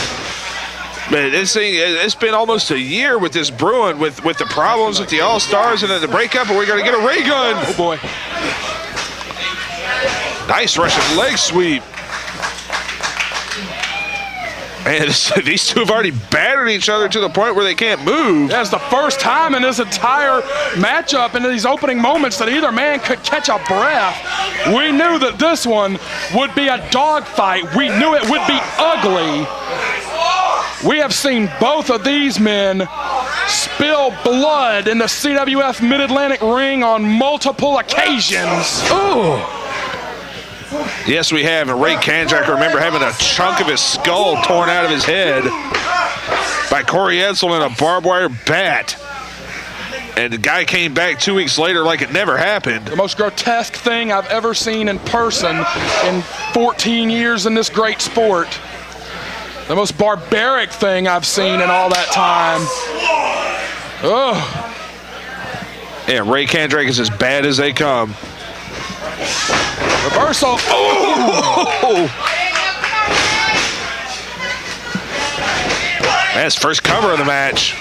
But it's been almost a year with this brewing, with the problems with the All-Stars and then the breakup, and we're going to get a ray gun. Oh, boy. Nice Russian leg sweep. Man, these two have already battered each other to the point where they can't move. That's the first time in this entire matchup in these opening moments that either man could catch a breath. We knew that this one would be a dogfight. We knew it would be ugly. We have seen both of these men spill blood in the CWF Mid-Atlantic ring on multiple occasions. Ooh. Yes, we have. And Aric Kandrack, I remember having a chunk of his skull torn out of his head by Corey Edsel in a barbed wire bat. And the guy came back 2 weeks later like it never happened. The most grotesque thing I've ever seen in person in 14 years in this great sport. The most barbaric thing I've seen in all that time. Ugh. Yeah, Aric Kandrack is as bad as they come. Reversal. Oh! That's first cover of the match.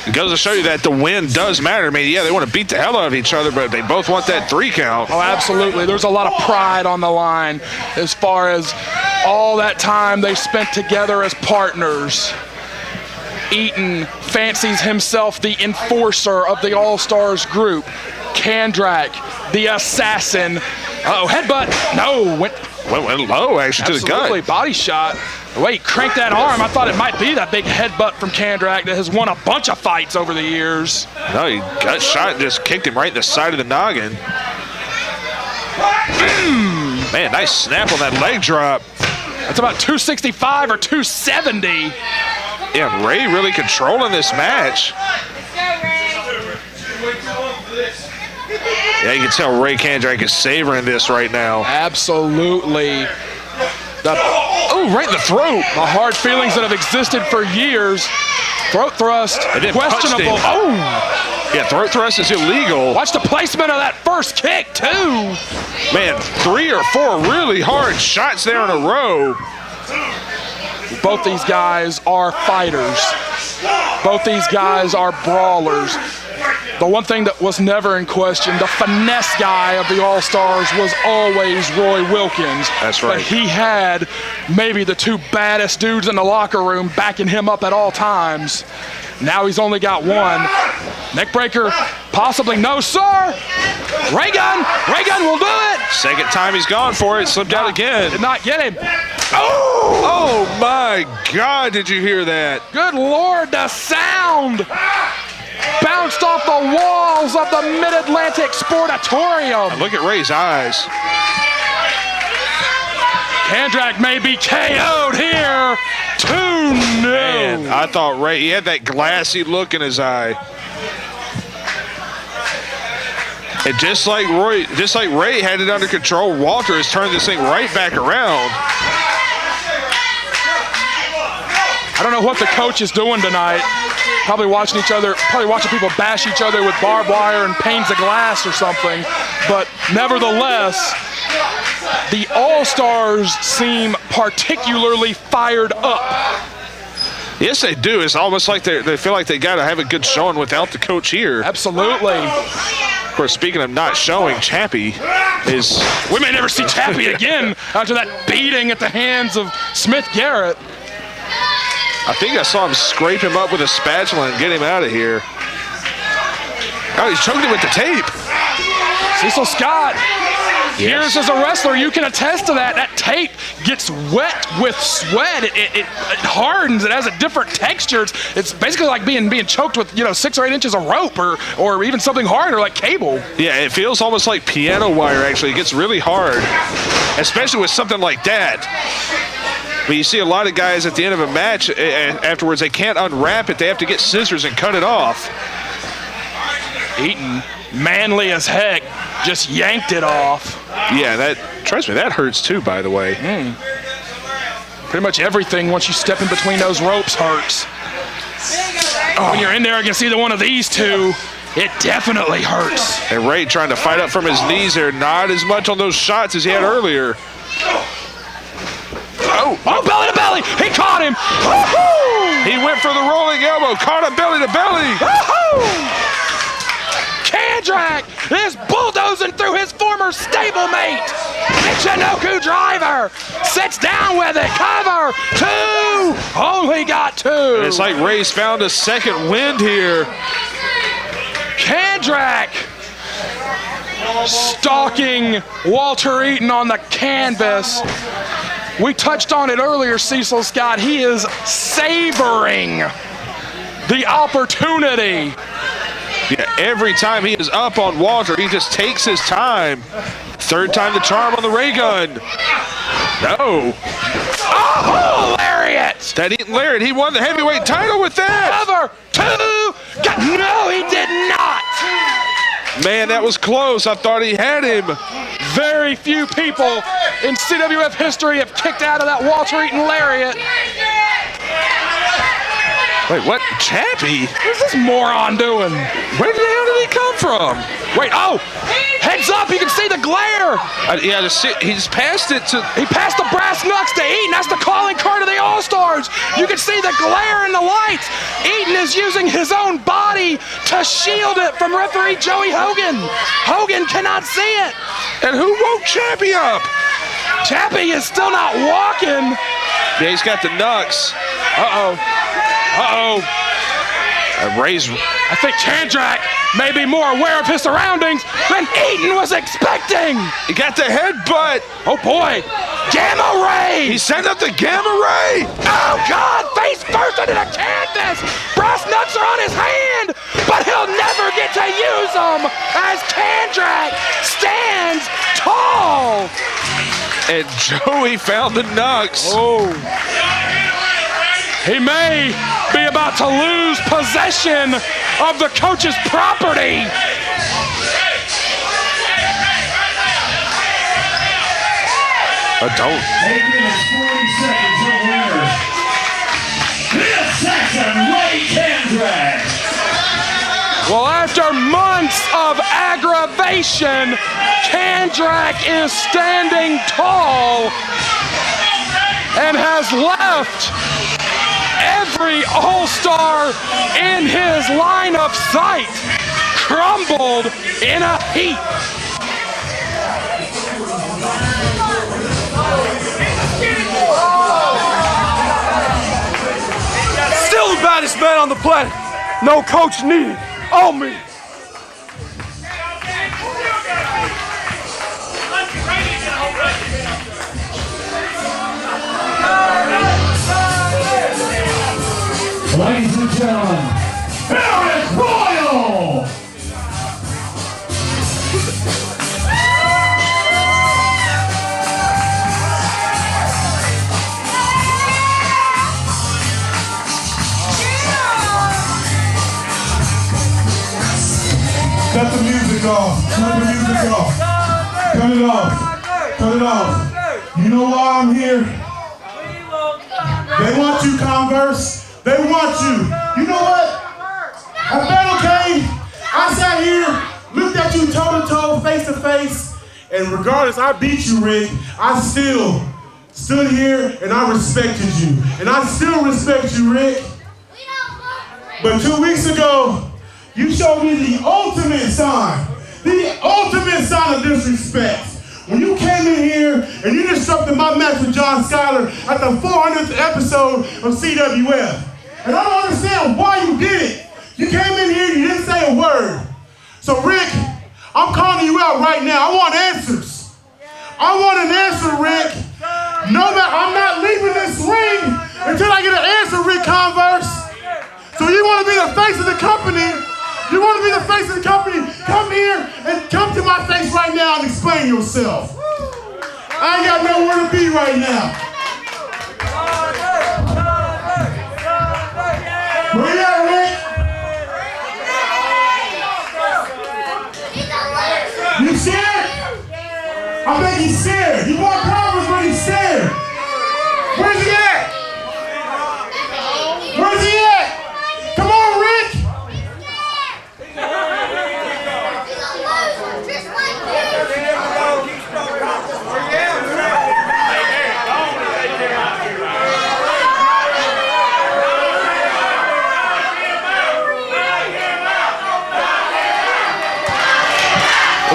It goes to show you that the win does matter. I mean, yeah, they want to beat the hell out of each other, but they both want that 3 count. Oh, absolutely. There's a lot of pride on the line as far as all that time they spent together as partners. Eaton fancies himself the enforcer of the All-Stars group. Kandrack, the assassin. Uh-oh, headbutt. No, went low, actually, to the gut. Absolutely, body shot. The way he cranked that arm, I thought it might be that big headbutt from Kandrack that has won a bunch of fights over the years. No, he got shot and just kicked him right in the side of the noggin. Man, nice snap on that leg drop. That's about 265 or 270. Yeah, Ray really controlling this match. Yeah, you can tell Aric Kandrack is savoring this right now. Absolutely. Right in the throat. The hard feelings that have existed for years. Throat thrust, questionable. Oh! Yeah, throat thrust is illegal. Watch the placement of that first kick, too. Man, 3 or 4 really hard shots there in a row. Both these guys are fighters. Both these guys are brawlers. The one thing that was never in question, the finesse guy of the All-Stars was always Roy Wilkins. That's right. But he had maybe the 2 baddest dudes in the locker room backing him up at all times. Now he's only got 1. Neckbreaker, possibly. No, sir. Ray gun will do it. Second time he's gone for it. Slipped out again. Did not get him. Oh, my God, did you hear that? Good Lord, the sound. Bounced off the walls of the Mid-Atlantic Sportatorium. And look at Ray's eyes. Kandrack may be KO'd here. 2-0. Man, I thought Ray, he had that glassy look in his eye. And just like Ray had it under control, Walter has turned this thing right back around. I don't know what the coach is doing tonight. Probably watching people bash each other with barbed wire and panes of glass or something. But nevertheless, the All-Stars seem particularly fired up. Yes, they do. It's almost like they feel like they got to have a good showing without the coach here. Absolutely. Of course, speaking of not showing, Chappie is... We may never see Chappie again after that beating at the hands of Smith Garrett. I think I saw him scrape him up with a spatula and get him out of here. Oh, he's choked him with the tape. Cecil Scott. Years as a wrestler, you can attest to that. That tape gets wet with sweat. It hardens. It has a different texture. It's basically like being choked with 6 or 8 inches of rope or even something harder like cable. Yeah, it feels almost like piano wire. Actually, it gets really hard, especially with something like that. But you see a lot of guys at the end of a match, afterwards they can't unwrap it. They have to get scissors and cut it off. Eaton, manly as heck, just yanked it off. Yeah, trust me, that hurts too, by the way. Pretty much everything once you step in between those ropes hurts. When you're in there against either one of these two, it definitely hurts. And Ray trying to fight up from his knees there, not as much on those shots as he had earlier. Oh, belly to belly, he caught him. Woo-hoo! He went for the rolling elbow, caught him belly to belly. Woo-hoo! Kandrack is bulldozing through his former stablemate. Michinoku driver sits down with it. Cover, 2, only got 2. And it's like Ray's found a second wind here. Kandrack stalking Walter Eaton on the canvas. We touched on it earlier, Cecil Scott. He is savoring the opportunity. Yeah, every time he is up on Walter, he just takes his time. Third time the charm on the ray gun. No. Oh, lariat! That Eaton lariat, he won the heavyweight title with that. Cover, 2, no, he did not. Man, that was close. I thought he had him. Very few people in CWF history have kicked out of that Walter Eaton lariat. Wait, what? Chappie? What's this moron doing? Where the hell did he come from? Wait, oh! Heads up, you can see the glare! Yeah, he just passed it to... He passed the brass knucks to Eaton. That's the calling card of the All-Stars. You can see the glare in the lights. Eaton is using his own body to shield it from referee Joey Hogan. Hogan cannot see it. And who woke Chappie up? Chappie is still not walking. Yeah, he's got the knucks. Uh-oh. Ray's... I think Kandrack may be more aware of his surroundings than Eaton was expecting. He got the headbutt. Oh boy, Gamma Ray. He sent up the Gamma Ray. Oh God, face first into the canvas. Brass knucks are on his hand, but he'll never get to use them as Kandrack stands tall. And Joey found the knucks. Oh. He may be about to lose possession of the coach's property. Don't. 8 minutes, 40 seconds of winner. The Assassin, Ray Kandrack. Well, after months of aggravation, Kandrack is standing tall and has left every All-Star in his line of sight crumbled in a heap. Still the baddest man on the planet. No coach needed. On me. Ladies and gentlemen, Arik Royal! Cut the music off. Cut the music off. Cut it off. Cut it off. You know why I'm here? They want you, Converse. They want you. You know what? At Battle Cave, I sat here, looked at you toe to toe, face to face, and regardless, I beat you, Rick. I still stood here and I respected you. And I still respect you, Rick. But 2 weeks ago, you showed me the ultimate sign of disrespect. When you came in here and you disrupted my match with John Schuyler at the 400th episode of CWF. And I don't understand why you did it. You came in here and you didn't say a word. So Rick, I'm calling you out right now. I want answers. I want an answer, Rick. No matter, I'm not leaving this ring until I get an answer, Ric Converse. So you want to be the face of the company? You want to be the face of the company? Come here and come to my face right now and explain yourself. I ain't got nowhere to be right now. Where you at, Rick? You scared? I bet he's scared. He won Converse, but he's scared. Where's he at? Where's he at? Come on, Rick.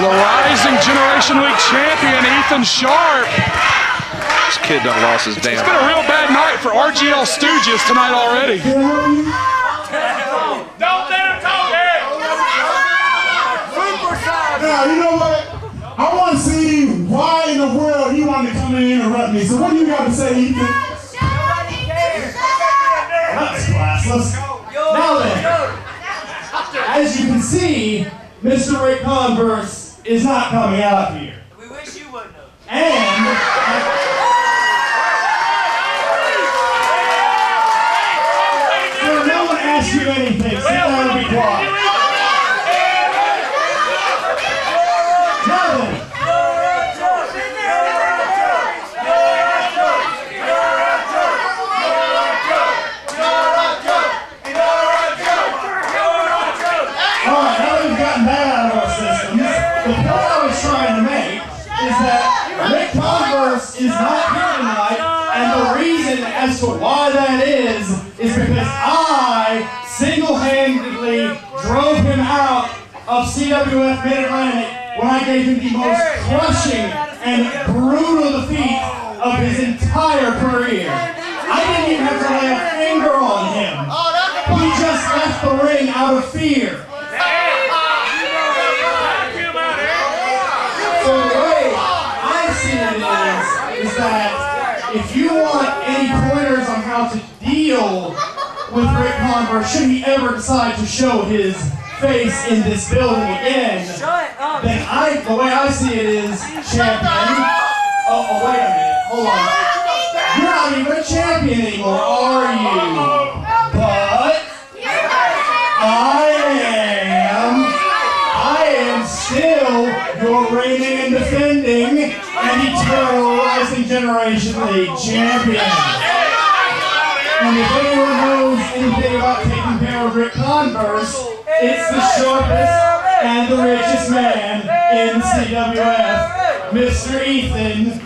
The rising Generation League champion, Ethan Sharp. This kid done lost his damn. It's been a real bad night for RGL Stooges tonight already. Don't let him talk, Eric. Now, you know what? I want to see why in the world he wanted to come in and interrupt me. So what do you got to say, Ethan? That's classless. Now then, as you can see, Mr. Ric Converse is not coming out here. We wish you wouldn't have. And no one asked you anything, so you gotta be quiet. Now then, alright, now that we've gotten that out of our systems, the point I was trying to make is that Ric Converse is not here tonight, and the reason as to why that is because I single-handedly drove him out of CWF Mid-Atlantic when I gave him the most crushing and brutal defeat of his entire career. I didn't even have to lay a finger on him. He just left the ring out of fear. So the way I see it is that if you want any pointers on how to deal with Ric Converse, should he ever decide to show his face in this building again, then the way I see it is, champion. Oh, wait a minute. Hold on. You're not even a champion anymore, are you? But I am still your reigning and defending and eternal Rising Generation League champion. And if anyone knows anything about taking care of Ric Converse, it's the sharpest and the richest man in CWF, Mr. Ethan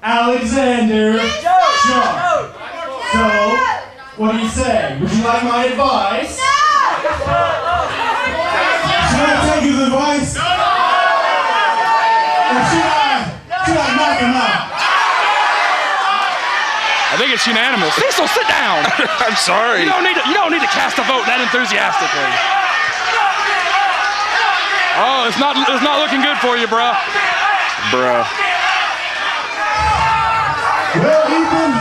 Alexander Sharp. So, what do you say? Would you like my advice? Should I take his advice? Or should I knock him out? I think it's unanimous. Cecil, sit down. I'm sorry. You don't need to cast a vote that enthusiastically. Oh, it's not looking good for you, bruh. Bruh. Well, Ethan,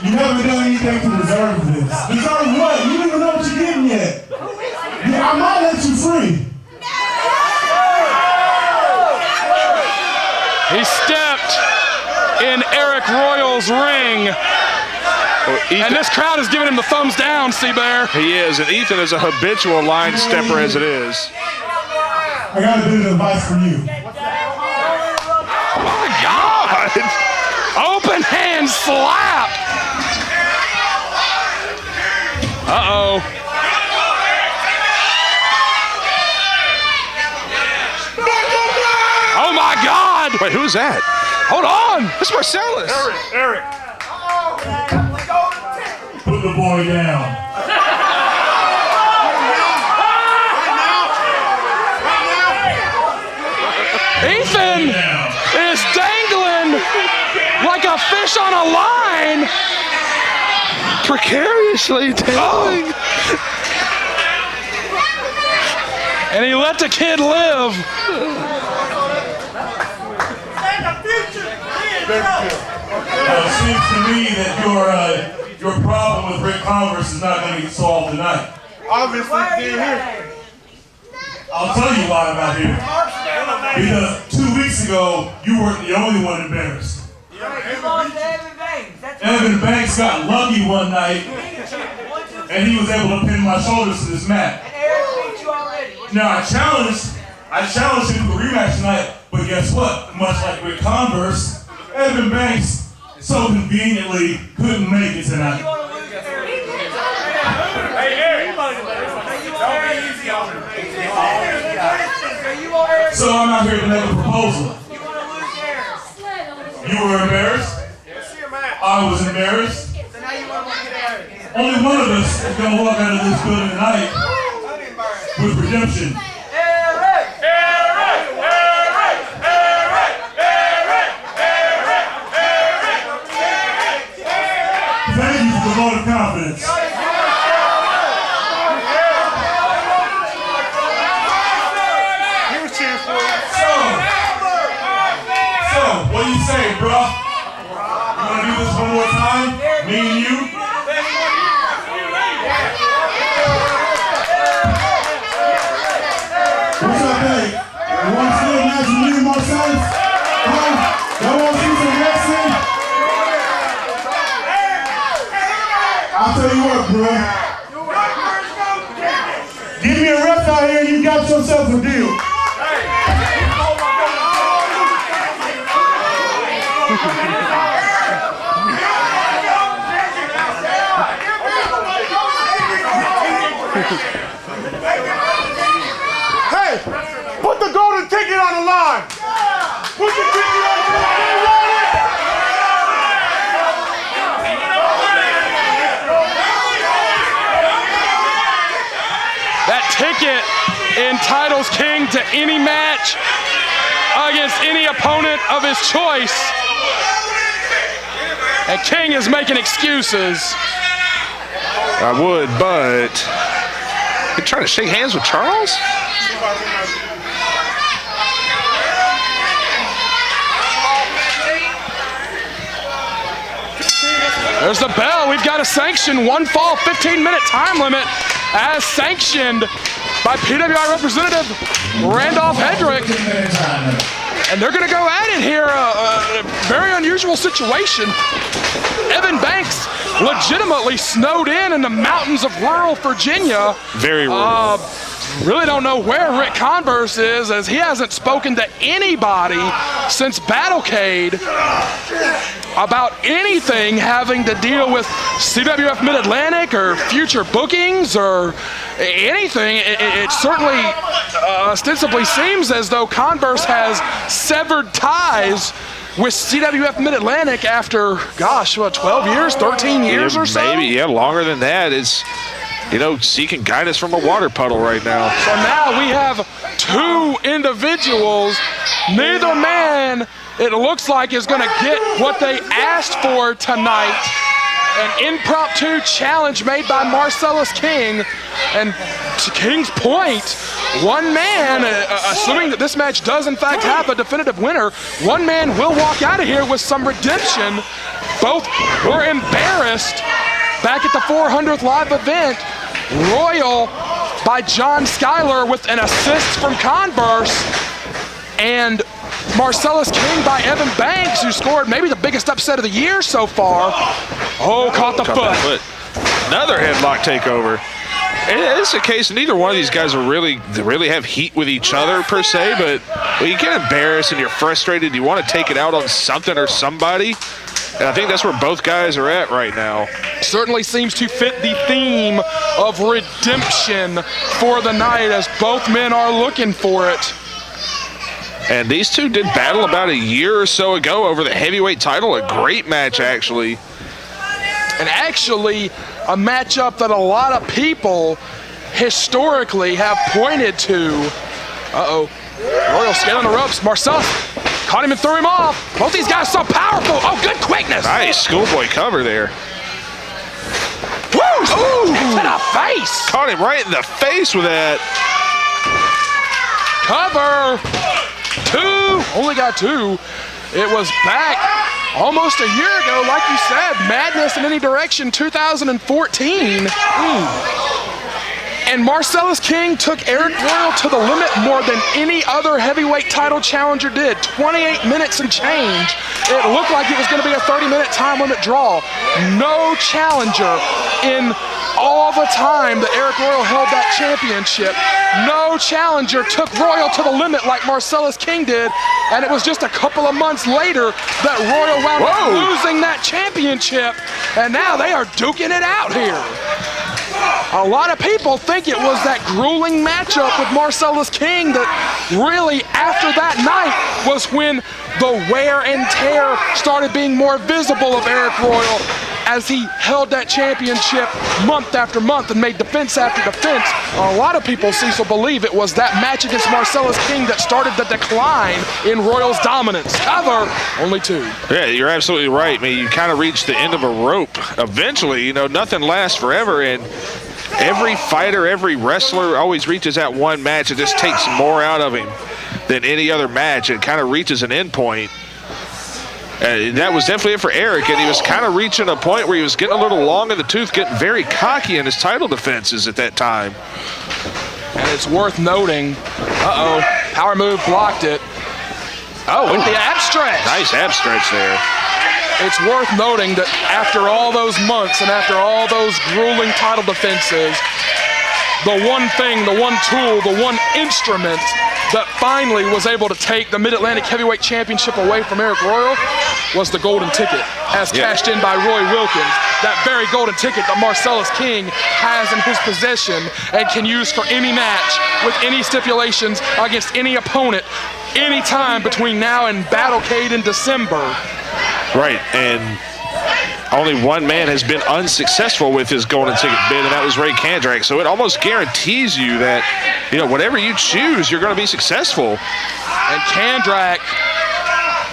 you never done anything to deserve this. Deserve what? You don't even know what you're getting yet. Yeah, I might let you free. He stepped in Arik Royal's ring. And this crowd is giving him the thumbs down, C-Bear. He is, and Ethan is a habitual line stepper as it is. I got a bit of advice for you. Oh my God! Open hand slap! Uh-oh. Oh my God! Wait, who's that? Hold on! It's Marcellus. Eric. Put the boy down. Ethan is dangling like a fish on a line. Precariously dangling. And he let the kid live. It seems to me that your problem with Ric Converse is not going to get solved tonight. Obviously, they're here. I'll tell you why I'm not here. Because 2 weeks ago, you weren't the only one embarrassed. You lost every vein. Evan Banks got lucky one night, and he was able to pin my shoulders to this mat. Now I challenged him to a rematch tonight, but guess what? Much like Ric Converse, Evan Banks so conveniently couldn't make it tonight. So I'm out here to make a proposal. You were embarrassed? I was embarrassed. Only one of us is going to walk out of this building tonight with redemption. Thank you for the vote of confidence. So, what do you say, bro? You want to do this one more time? Me and you? What's up, hey? You want to see a match with me and Marcellus? Y'all want to see some wrestling? I'll tell you what, bro. Give me a rep out here and you got yourself a deal. Hey, put the golden ticket on the line. Put the ticket on the line. That ticket entitles King to any match against any opponent of his choice. And King is making excuses. I would, but you're trying to shake hands with Charles? There's the bell. We've got a sanction. One fall, 15-minute time limit as sanctioned by PWI representative Randolph Hedrick. And they're going to go at it here. A very unusual situation. Evan Banks legitimately snowed in the mountains of rural Virginia. Very rural. Really don't know where Ric Converse is, as he hasn't spoken to anybody since Battlecade about anything having to deal with CWF Mid-Atlantic or future bookings or anything. It certainly ostensibly seems as though Converse has severed ties with CWF Mid-Atlantic after, gosh, what, 12 years, 13 years or so? Maybe, yeah, longer than that. It's, you know, seeking guidance from a water puddle right now. So now we have two individuals. Neither man, it looks like, is going to get what they asked for tonight. An impromptu challenge made by Marcellus King. And to King's point, one man, assuming that this match does in fact have a definitive winner, one man will walk out of here with some redemption. Both were embarrassed back at the 400th live event. Royal by John Schuyler with an assist from Converse, and Marcellus King by Evan Banks, who scored maybe the biggest upset of the year so far. Oh, caught the foot. Another headlock takeover. It's a case neither one of these guys will really have heat with each other per se, but when you get embarrassed and you're frustrated, you want to take it out on something or somebody. And I think that's where both guys are at right now. Certainly seems to fit the theme of redemption for the night, as both men are looking for it. And these two did battle about a year or so ago over the heavyweight title. A great match, actually. And actually, a matchup that a lot of people historically have pointed to. Uh-oh. Royal scaling the ropes. Marcellus caught him and threw him off. Both these guys so powerful. Oh, good quickness. Nice schoolboy cover there. Woo! Ooh, to the face. Caught him right in the face with that. Cover. Two. Only got two. It was back almost a year ago, like you said. Madness in Any Direction 2014. And Marcellus King took Arik Royal to the limit more than any other heavyweight title challenger did. 28 minutes and change. It looked like it was going to be a 30-minute time limit draw. No challenger in all the time that Arik Royal held that championship. No challenger took Royal to the limit like Marcellus King did, and it was just a couple of months later that Royal wound up losing that championship, and now they are duking it out here. A lot of people think it was that grueling matchup with Marcellus King that really, after that night, was when the wear and tear started being more visible of Arik Royal as he held that championship month after month and made defense after defense. A lot of people, Cecil, believe it was that match against Marcellus King that started the decline in Royal's dominance. Cover, only 2. Yeah, you're absolutely right. I mean, you kind of reach the end of a rope. Eventually, you know, nothing lasts forever, and every fighter, every wrestler always reaches that one match. It just takes more out of him than any other match. It kind of reaches an end point. That was definitely it for Arik, and he was kind of reaching a point where he was getting a little long in the tooth, getting very cocky in his title defenses at that time. And it's worth noting, power move blocked it. With the ab stretch. Nice ab stretch there. It's worth noting that after all those months and after all those grueling title defenses, the one thing, the one tool, the one instrument that finally was able to take the Mid-Atlantic Heavyweight Championship away from Arik Royal was the golden ticket, as cashed in by Roy Wilkins. That very golden ticket that Marcellus King has in his possession and can use for any match with any stipulations against any opponent anytime between now and Battlecade in December. Right, and only one man has been unsuccessful with his golden ticket bid, and that was Ray Kandrack. So it almost guarantees you that, you know, whatever you choose, you're going to be successful. And Kandrack,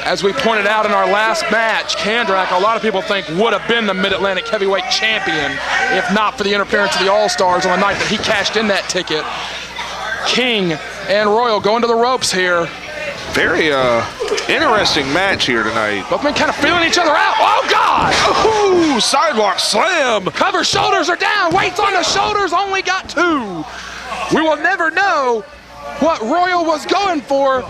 as we pointed out in our last match, Kandrack, a lot of people think, would have been the Mid-Atlantic Heavyweight Champion if not for the interference of the All-Stars on the night that he cashed in that ticket. King and Royal going to the ropes here. Very interesting match here tonight. Both men kind of feeling each other out. Oh, God! Ooh, sidewalk slam. Cover, shoulders are down. Weights on the shoulders, only got 2. We will never know what Royal was going for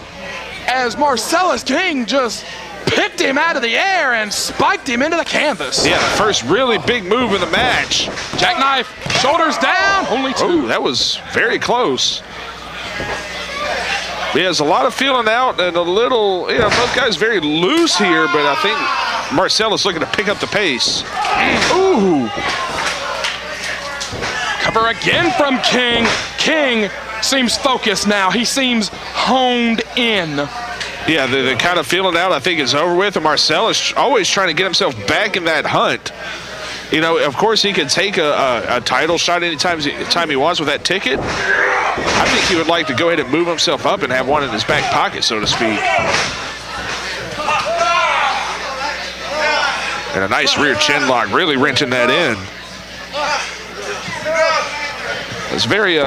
as Marcellus King just picked him out of the air and spiked him into the canvas. Yeah, the first really big move in the match. Jackknife, shoulders down, only 2. Ooh, that was very close. Yeah, there's a lot of feeling out and a little, you know, both guys very loose here, but I think Marcellus looking to pick up the pace. Ooh. Cover again from King. King seems focused now. He seems honed in. Yeah, the kind of feeling out I think is over with, and Marcellus always trying to get himself back in that hunt. You know, of course he can take a title shot anytime he wants with that ticket. I think he would like to go ahead and move himself up and have one in his back pocket, so to speak. And a nice rear chin lock, really wrenching that in. It's very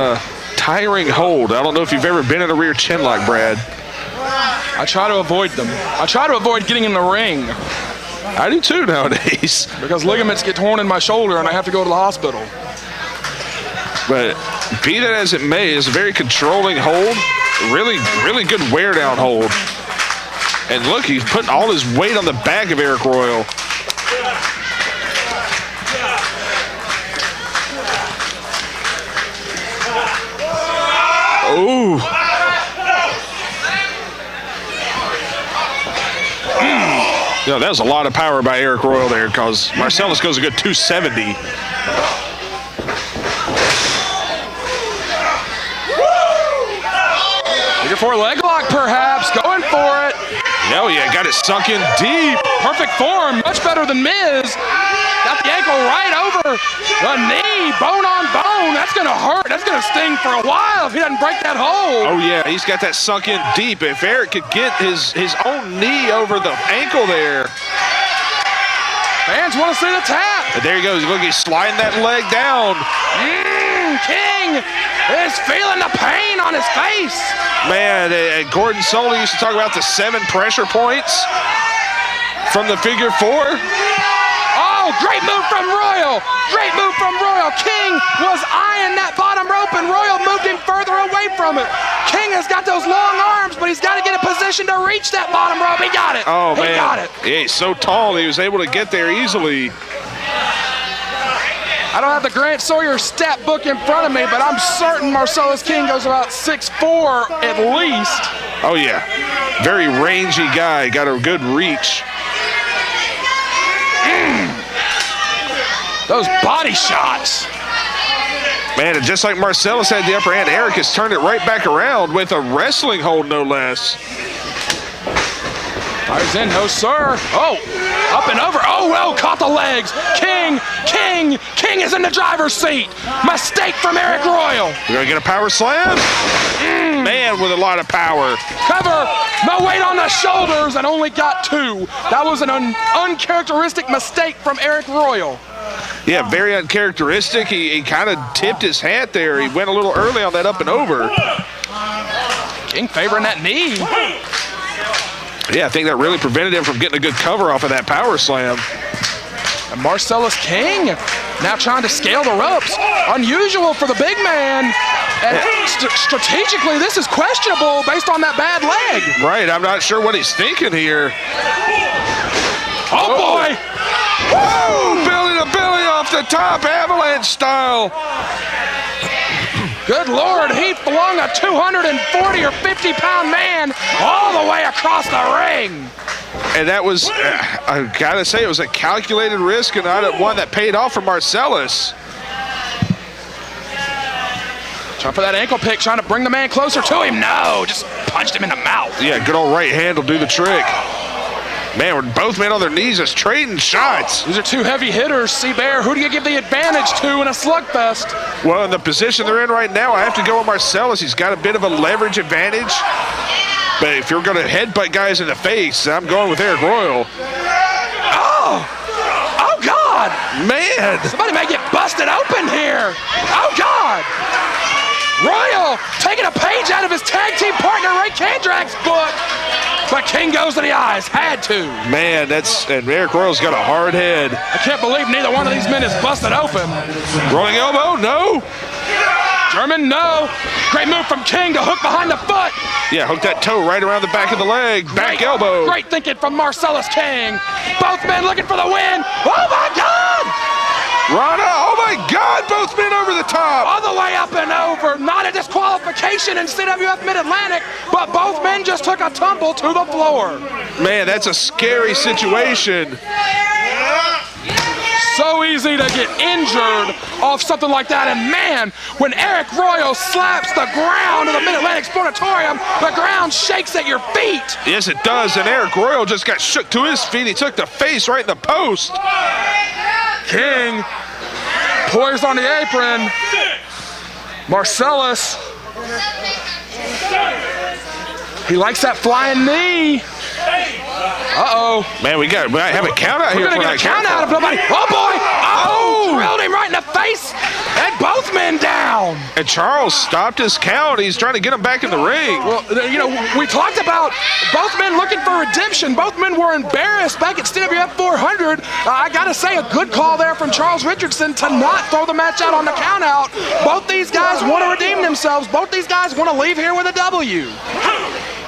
tiring hold. I don't know if you've ever been in a rear chin lock, Brad. I try to avoid them. I try to avoid getting in the ring. I do too nowadays. Because ligaments get torn in my shoulder and I have to go to the hospital. But be that as it may, it's a very controlling hold. Really, really good wear down hold. And look, he's putting all his weight on the back of Arik Royal. Ooh. You know, that was a lot of power by Arik Royal there because Marcellus goes a good 270. Figure 4 leg lock perhaps, going for it. Oh yeah, got it sunk in deep. Perfect form, much better than Miz. Got the ankle right over the knee, bone on bone. That's gonna hurt, that's gonna sting for a while if he doesn't break that hold. Oh yeah, he's got that sunk in deep. If Aric could get his own knee over the ankle there. Fans wanna see the tap. And there he goes, look, he's sliding that leg down. King is feeling the pain on his face. Man, Gordon Soley used to talk about the 7 pressure points from the figure 4. Oh, Oh, great move from Royal. Great move from Royal. King was eyeing that bottom rope, and Royal moved him further away from it. King has got those long arms, but he's got to get in position to reach that bottom rope. He got it. Oh, man. He got it. Yeah, he's so tall, he was able to get there easily. I don't have the Grant Sawyer stat book in front of me, but I'm certain Marcellus King goes about 6'4" at least. Oh, yeah. Very rangy guy. Got a good reach. Those body shots. Man, and just like Marcellus had the upper hand, Aric has turned it right back around with a wrestling hold, no less. Fires in, no sir. Oh, up and over. Oh, well, caught the legs. King is in the driver's seat. Mistake from Arik Royal. We're gonna get a power slam. Man, with a lot of power. Cover, no weight on the shoulders, and only got 2. That was an uncharacteristic mistake from Arik Royal. Yeah, very uncharacteristic. He kind of tipped his hat there. He went a little early on that up and over. King favoring that knee. Yeah, I think that really prevented him from getting a good cover off of that power slam. And Marcellus King now trying to scale the ropes. Unusual for the big man. And strategically, this is questionable based on that bad leg. Right, I'm not sure what he's thinking here. Oh, boy. Whoa, belly to belly off the top, avalanche style. Good Lord, he flung a 240 or 50-pound man all the way across the ring. And that was, I gotta say, it was a calculated risk and not one that paid off for Marcellus. Trying for that ankle pick, trying to bring the man closer to him. No, just punched him in the mouth. Yeah, good old right hand will do the trick. Man, we're both men on their knees just trading shots. These are 2 heavy hitters. C-Bear, who do you give the advantage to in a slugfest? Well, in the position they're in right now, I have to go with Marcellus. He's got a bit of a leverage advantage. But if you're going to headbutt guys in the face, I'm going with Arik Royal. Oh, God. Man. Somebody may get busted open here. Oh, God. Royal taking a page out of his tag team partner, Kandrack's book. But King goes to the eyes. Had to. Man, and Arik Royal's got a hard head. I can't believe neither one of these men is busted open. Rolling elbow, no. German, no. Great move from King to hook behind the foot. Yeah, hook that toe right around the back of the leg. Back elbow. Great thinking from Marcellus King. Both men looking for the win. Oh, my God. Rana, oh, my God, both men over the top. All the way up and over. Not a disqualification in CWF Mid-Atlantic, but both men just took a tumble to the floor. Man, that's a scary situation. So easy to get injured off something like that. And man, when Arik Royal slaps the ground of the Mid-Atlantic Sportatorium, the ground shakes at your feet. Yes, it does. And Arik Royal just got shook to his feet. He took the face right in the post. King poised on the apron. Marcellus. He likes that flying knee. Uh-oh. Man, we might have a count out here. We're going to get a count out of nobody. Oh, boy. Oh, drilled him right in the face. And both men down. And Charles stopped his count. He's trying to get him back in the ring. Well, you know, we talked about both men looking for redemption. Both men were embarrassed back at CWF 400. I got to say, a good call there from Charles Richardson to not throw the match out on the count out. Both these guys want to redeem themselves. Both these guys want to leave here with a W.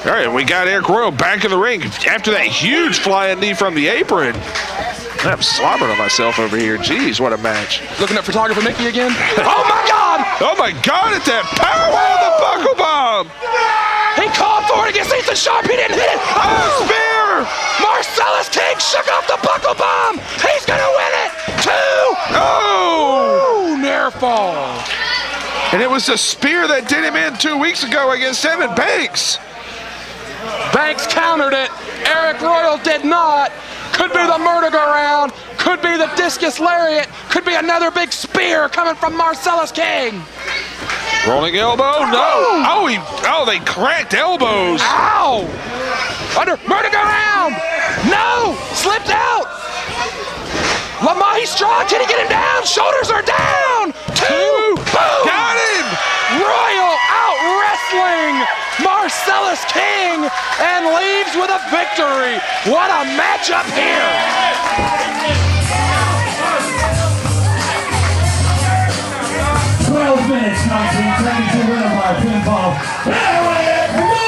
All right, we got Arik Royal back in the ring after that huge flying knee from the apron. I'm slobbering on myself over here. Jeez, what a match. Looking at photographer Mickey again. Oh, my God! Oh, my God, at that power of the buckle bomb. He called for it against Ethan Sharp. He didn't hit it. Oh, spear! Marcellus King shook off the buckle bomb. He's going to win it. 2. Oh! Near fall. And it was the spear that did him in 2 weeks ago against Evan Banks. Banks countered it. Arik Royal did not. Could be the murder-go-round. Could be the discus lariat. Could be another big spear coming from Marcellus King. Rolling elbow, no. Oh, they cracked elbows. Ow! Under murder-go-round. No, slipped out. Lamahi Strong, can he get him down? Shoulders are down. 2, boom. Got him. Royal out wrestling Marcellus King and leaves with a victory. What a matchup here. 12 minutes, 1972 winner by pinfall, Arik Royal!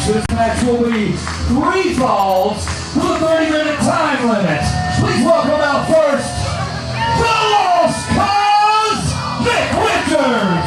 This match will be 3 falls with a 30-minute time limit. Please welcome out first, the Lost Cause, Nick Winters.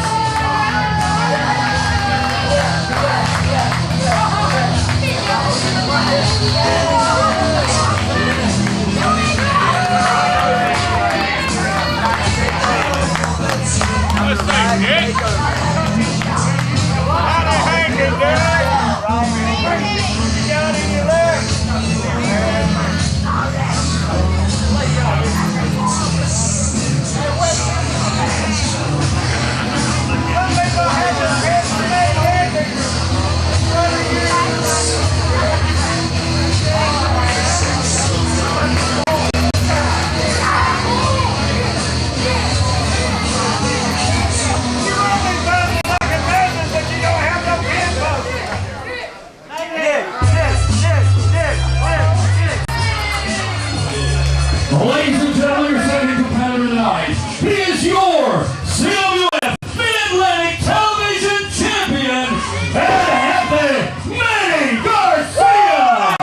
Ladies and gentlemen, your second competitor tonight, he is your CWF Mid-Atlantic Television Champion and happy Manny Garcia!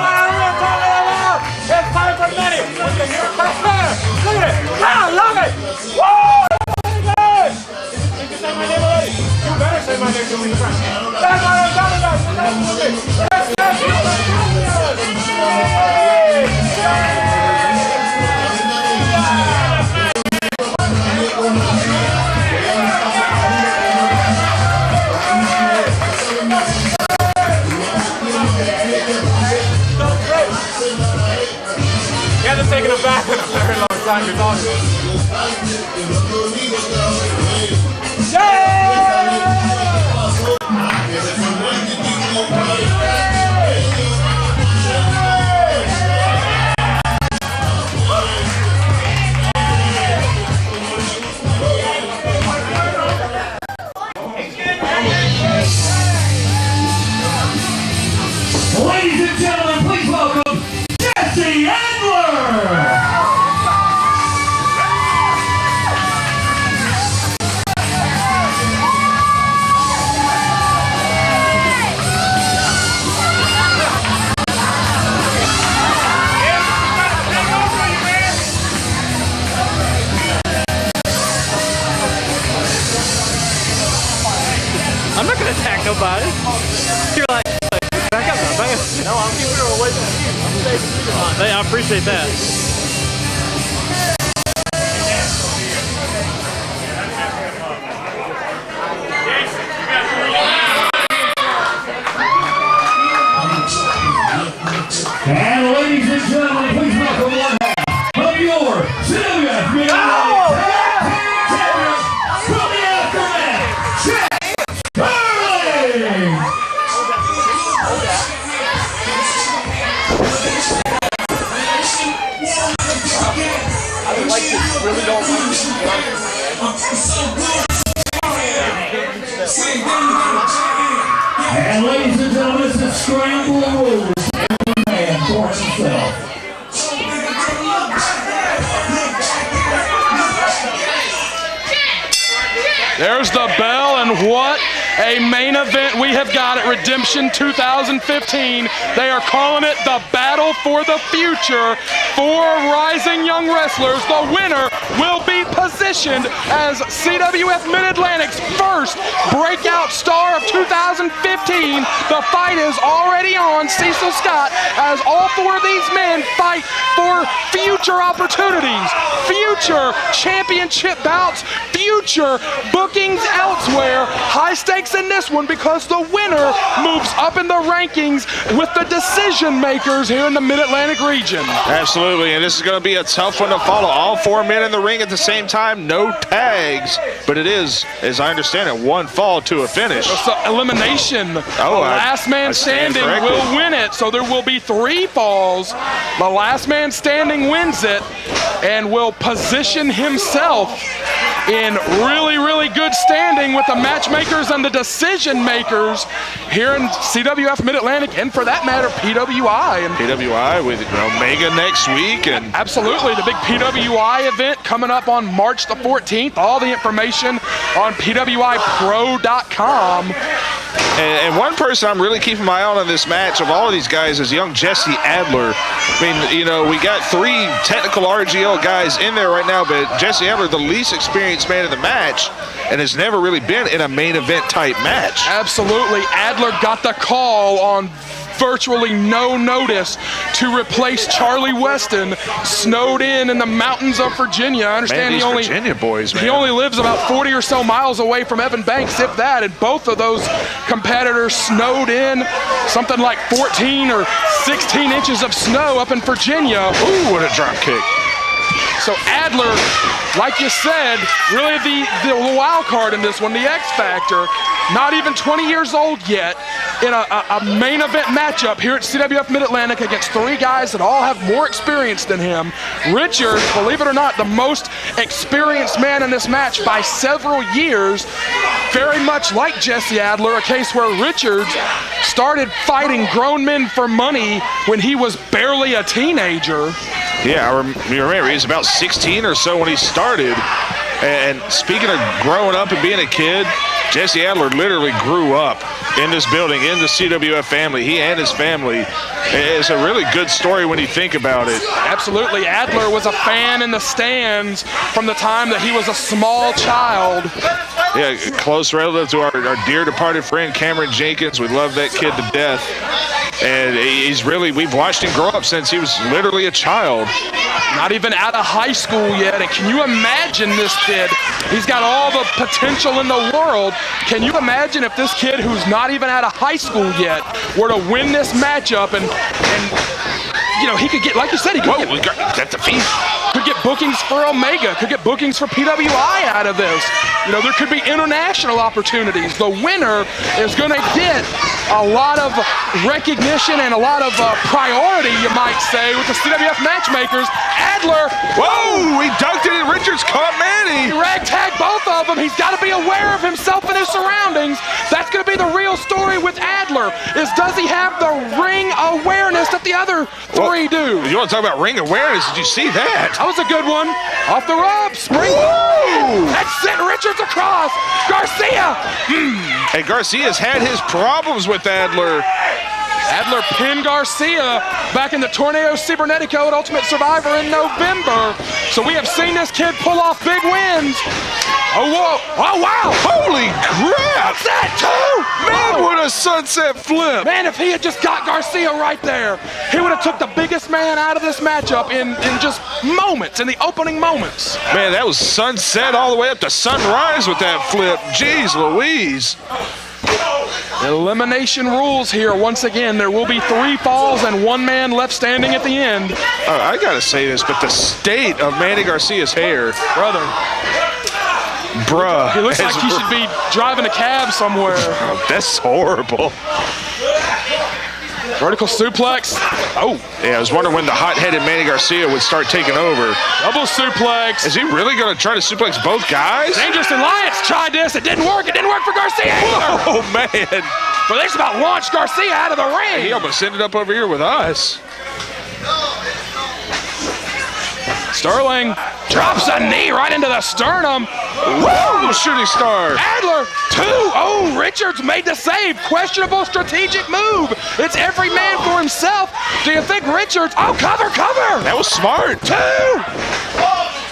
It's time for Manny! Look at it! I love it! Woo! You can say my name already. You better say my name to me. That's what I'm talking about. Yes, he hasn't taken a bath in a very long time. You're talking. Ladies and gentlemen, please welcome Jesse Endler! I'm not gonna attack nobody. You're like, back up now, back up. No, I'm keeping her away from you. Hey, I appreciate that. And ladies and gentlemen, please welcome one half of your CWF Mid-Atlantic Champions from the aftermath, Chet Sterling! I don't like this. Really don't like this. And ladies and gentlemen, it's a scramble of rules. Every man for himself. There's the bell, and what a main event we have got at Redemption 2015. They are calling it the Battle for the Future. 4 rising young wrestlers. The winner will be positioned as CWF Mid-Atlantic's first breakout star of 2015. The fight is already on. Cecil Scott, as all 4 of these men fight for future opportunities, future championship bouts, future bookings elsewhere. High stakes in this one because the winner moves up in the rankings with the decision makers here in the Mid-Atlantic region. Absolutely, and this is going to be a tough one to follow. All 4 men in the ring at the same time, no tags, but it is, as I understand it, 1 fall to a finish. So elimination. Oh, the last man standing will win it, so there will be 3 falls. The last man standing wins it and will position himself in really, really good standing with the matchmakers and the decision makers here in CWF Mid-Atlantic, and for that matter, PWI. And PWI with Omega next week. And absolutely, the big PWI event coming up on March the 14th. All the information on PWIPro.com. And one person I'm really keeping my eye on this match of all of these guys is young Jesse Adler. I mean, you know, we got 3 technical RGL guys in there right now, but Jesse Adler, the least experienced man in the match, and has never really been in a main event type match. Absolutely. Adler got the call on virtually no notice to replace Charlie Weston, snowed in the mountains of Virginia. I understand man, these Virginia boys, man. He only lives about 40 or so miles away from Evan Banks, if that, and both of those competitors snowed in something like 14 or 16 inches of snow up in Virginia. Ooh, what a drop kick. So Adler, like you said, really the wild card in this one, the X Factor. Not even 20 years old yet, in a main event matchup here at CWF Mid-Atlantic against 3 guys that all have more experience than him. Richard, believe it or not, the most experienced man in this match by several years, very much like Jesse Adler, a case where Richards started fighting grown men for money when he was barely a teenager. Yeah, you remember, he was about 16 or so when he started. And speaking of growing up and being a kid, Jesse Adler literally grew up in this building, in the CWF family. He and his family. It's a really good story when you think about it. Absolutely. Adler was a fan in the stands from the time that he was a small child. Yeah, close relative to our dear departed friend Cameron Jenkins. We love that kid to death. And he's really, we've watched him grow up since he was literally a child. Not even out of high school yet. And can you imagine this kid? He's got all the potential in the world. Can you imagine if this kid who's not even out of high school yet were to win this matchup and you know, he could get, like you said, he could could get bookings for Omega, could get bookings for PWI out of this. You know, there could be international opportunities. The winner is going to get a lot of recognition and a lot of priority, you might say, with the CWF matchmakers. Adler, whoa, he dunked it and Richards caught Manny. He ragtagged both of them. He's got to be aware of himself and his surroundings. That's going to be the real story with Adler, is does he have the ring awareness that the other 3 do? You want to talk about ring awareness? Did you see that? That was a good one. Off the rope, spring. That's sent Richards across. Garcia. And Garcia's had his problems with Adler. Adler pinned Garcia back in the Torneo Cibernetico at Ultimate Survivor in November. So we have seen this kid pull off big wins. Oh, whoa. Oh, wow. Holy crap. What's that, too? Man, what a sunset flip. Man, if he had just got Garcia right there, he would have took the biggest man out of this matchup in just moments, in the opening moments. Man, that was sunset all the way up to sunrise with that flip. Jeez Louise. Elimination rules here. Once again, there will be 3 falls and 1 man left standing at the end. I gotta say this, but the state of Manny Garcia's hair. Brother. Bruh. He looks like he should be driving a cab somewhere. Oh, that's horrible. Vertical suplex. Oh. Yeah, I was wondering when the hot-headed Manny Garcia would start taking over. Double suplex. Is he really going to try to suplex both guys? Dangerous Alliance tried this. It didn't work. It didn't work for Garcia either. Oh, man. But they just about launched Garcia out of the ring. He almost ended up over here with us. Sterling drops a knee right into the sternum. Woo! Shooting star. Adler, 2. Oh, Richards made the save. Questionable strategic move. It's every man for himself. Do you think Richards? Oh, cover. That was smart. 2.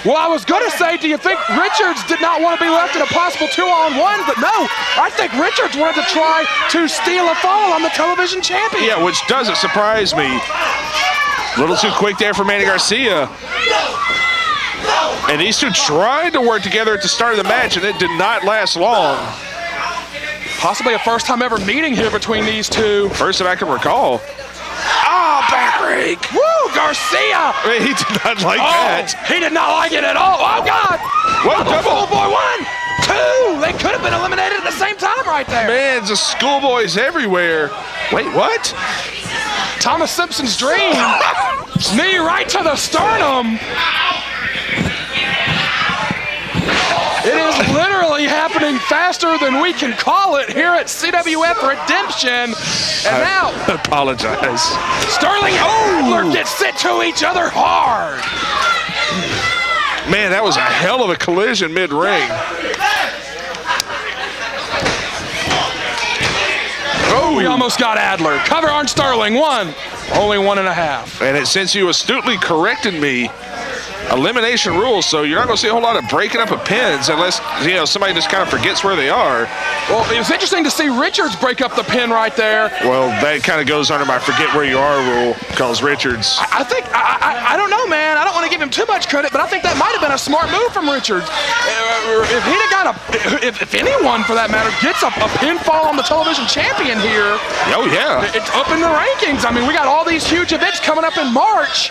Well, I was going to say, do you think Richards did not want to be left in a possible 2-on-1? But no, I think Richards wanted to try to steal a fall on the television champion. Yeah, which doesn't surprise me. A little too quick there for Manny Garcia. And these two tried to work together at the start of the match, and it did not last long. Possibly a first time ever meeting here between these two. First that I can recall. Oh, back rake. Woo, Garcia. He did not like that. He did not like it at all. Oh, God. What? Double boy 1, 2. They could have been eliminated at the same time right there. Man, the schoolboys everywhere. Wait, what? Thomas Simpson's dream. Knee right to the sternum. It is literally happening faster than we can call it here at CWF Redemption. And now, I apologize. Sterling and Adler get sent to each other hard. Man, that was a hell of a collision mid-ring. Oh, we almost got Adler. Cover on Sterling. 1. Only 1.5. And since you astutely corrected me, elimination rules, so you're not going to see a whole lot of breaking up of pins unless, somebody just kind of forgets where they are. Well, it was interesting to see Richards break up the pin right there. Well, that kind of goes under my forget where you are rule, because Richards. I think, I don't know, man. I don't want to give him too much credit, but I think that might have been a smart move from Richards. If he'd have got if anyone, for that matter, gets a pinfall on the television champion here. Oh, yeah. It's up in the rankings. I mean, we got all these huge events coming up in March.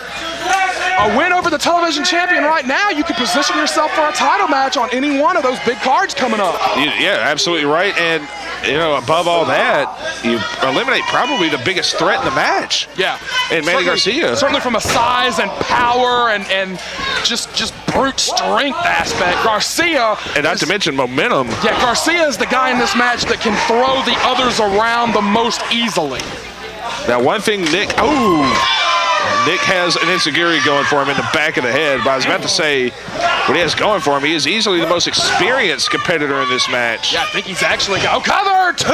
A win over the television champion right now, you could position yourself for a title match on any one of those big cards coming up. Yeah, absolutely right. And, above all that, you eliminate probably the biggest threat in the match. Yeah. And Manny Garcia. Certainly from a size and power and just brute strength aspect. Garcia. And not to mention momentum. Yeah, Garcia is the guy in this match that can throw the others around the most easily. Now, one thing Nick has an insecurity going for him in the back of the head, but I was about to say what he has going for him, he is easily the most experienced competitor in this match. Yeah, I think he's actually got cover 2.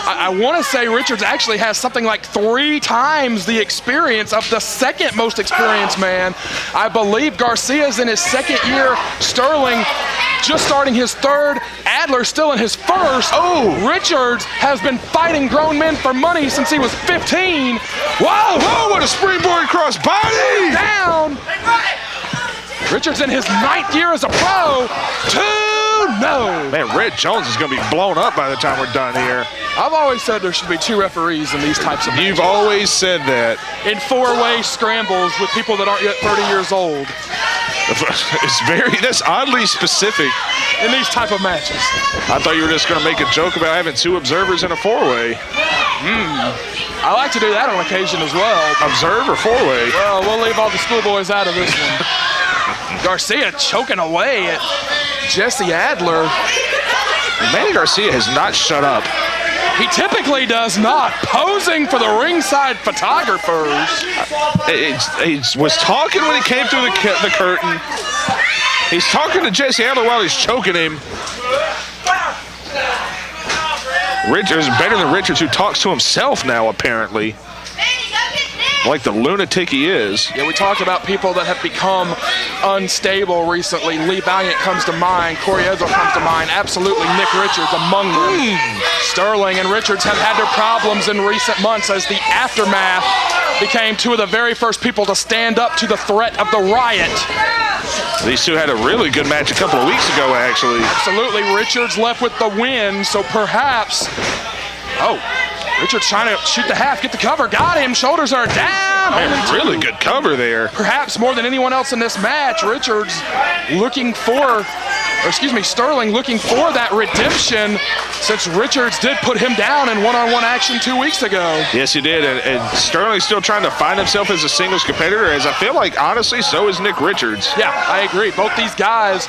I want to say Richards actually has something like 3 times the experience of the second most experienced man. I believe Garcia's in his 2nd year. Sterling just starting his 3rd. Adler still in his 1st. Oh, Richards has been fighting grown men for money since he was 15. Whoa, what a springboard cross body! Down. Richards in his 9th year as a pro. 2. No. Man, Red Jones is going to be blown up by the time we're done here. I've always said there should be 2 referees in these types of matches. You've always said that. In 4-way scrambles with people that aren't yet 30 years old. That's oddly specific. In these type of matches. I thought you were just going to make a joke about having 2 observers in a 4-way. I like to do that on occasion as well. Observe or 4-way? Well, we'll leave all the schoolboys out of this one. Garcia choking away at Jesse Adler. Manny Garcia has not shut up. He typically does not. Posing for the ringside photographers. He was talking when he came through the curtain. He's talking to Jesse Adler while he's choking him. Richards better than Richards, who talks to himself now, apparently. Like the lunatic he is. Yeah, we talked about people that have become unstable recently. Lee Valiant comes to mind. Corey Ezel comes to mind. Absolutely Nick Richards among them. Sterling and Richards have had their problems in recent months as the aftermath became two of the very first people to stand up to the threat of the riot. These two had a really good match a couple of weeks ago, actually. Absolutely. Richards left with the win, so perhaps... Oh. Richards trying to shoot the half, get the cover, got him, shoulders are down. Man, really good cover there. Perhaps more than anyone else in this match, Richards looking for, Sterling looking for that redemption since Richards did put him down in one-on-one action 2 weeks ago. Yes, he did, and Sterling's still trying to find himself as a singles competitor, as I feel like, honestly, so is Nick Richards. Yeah, I agree. Both these guys,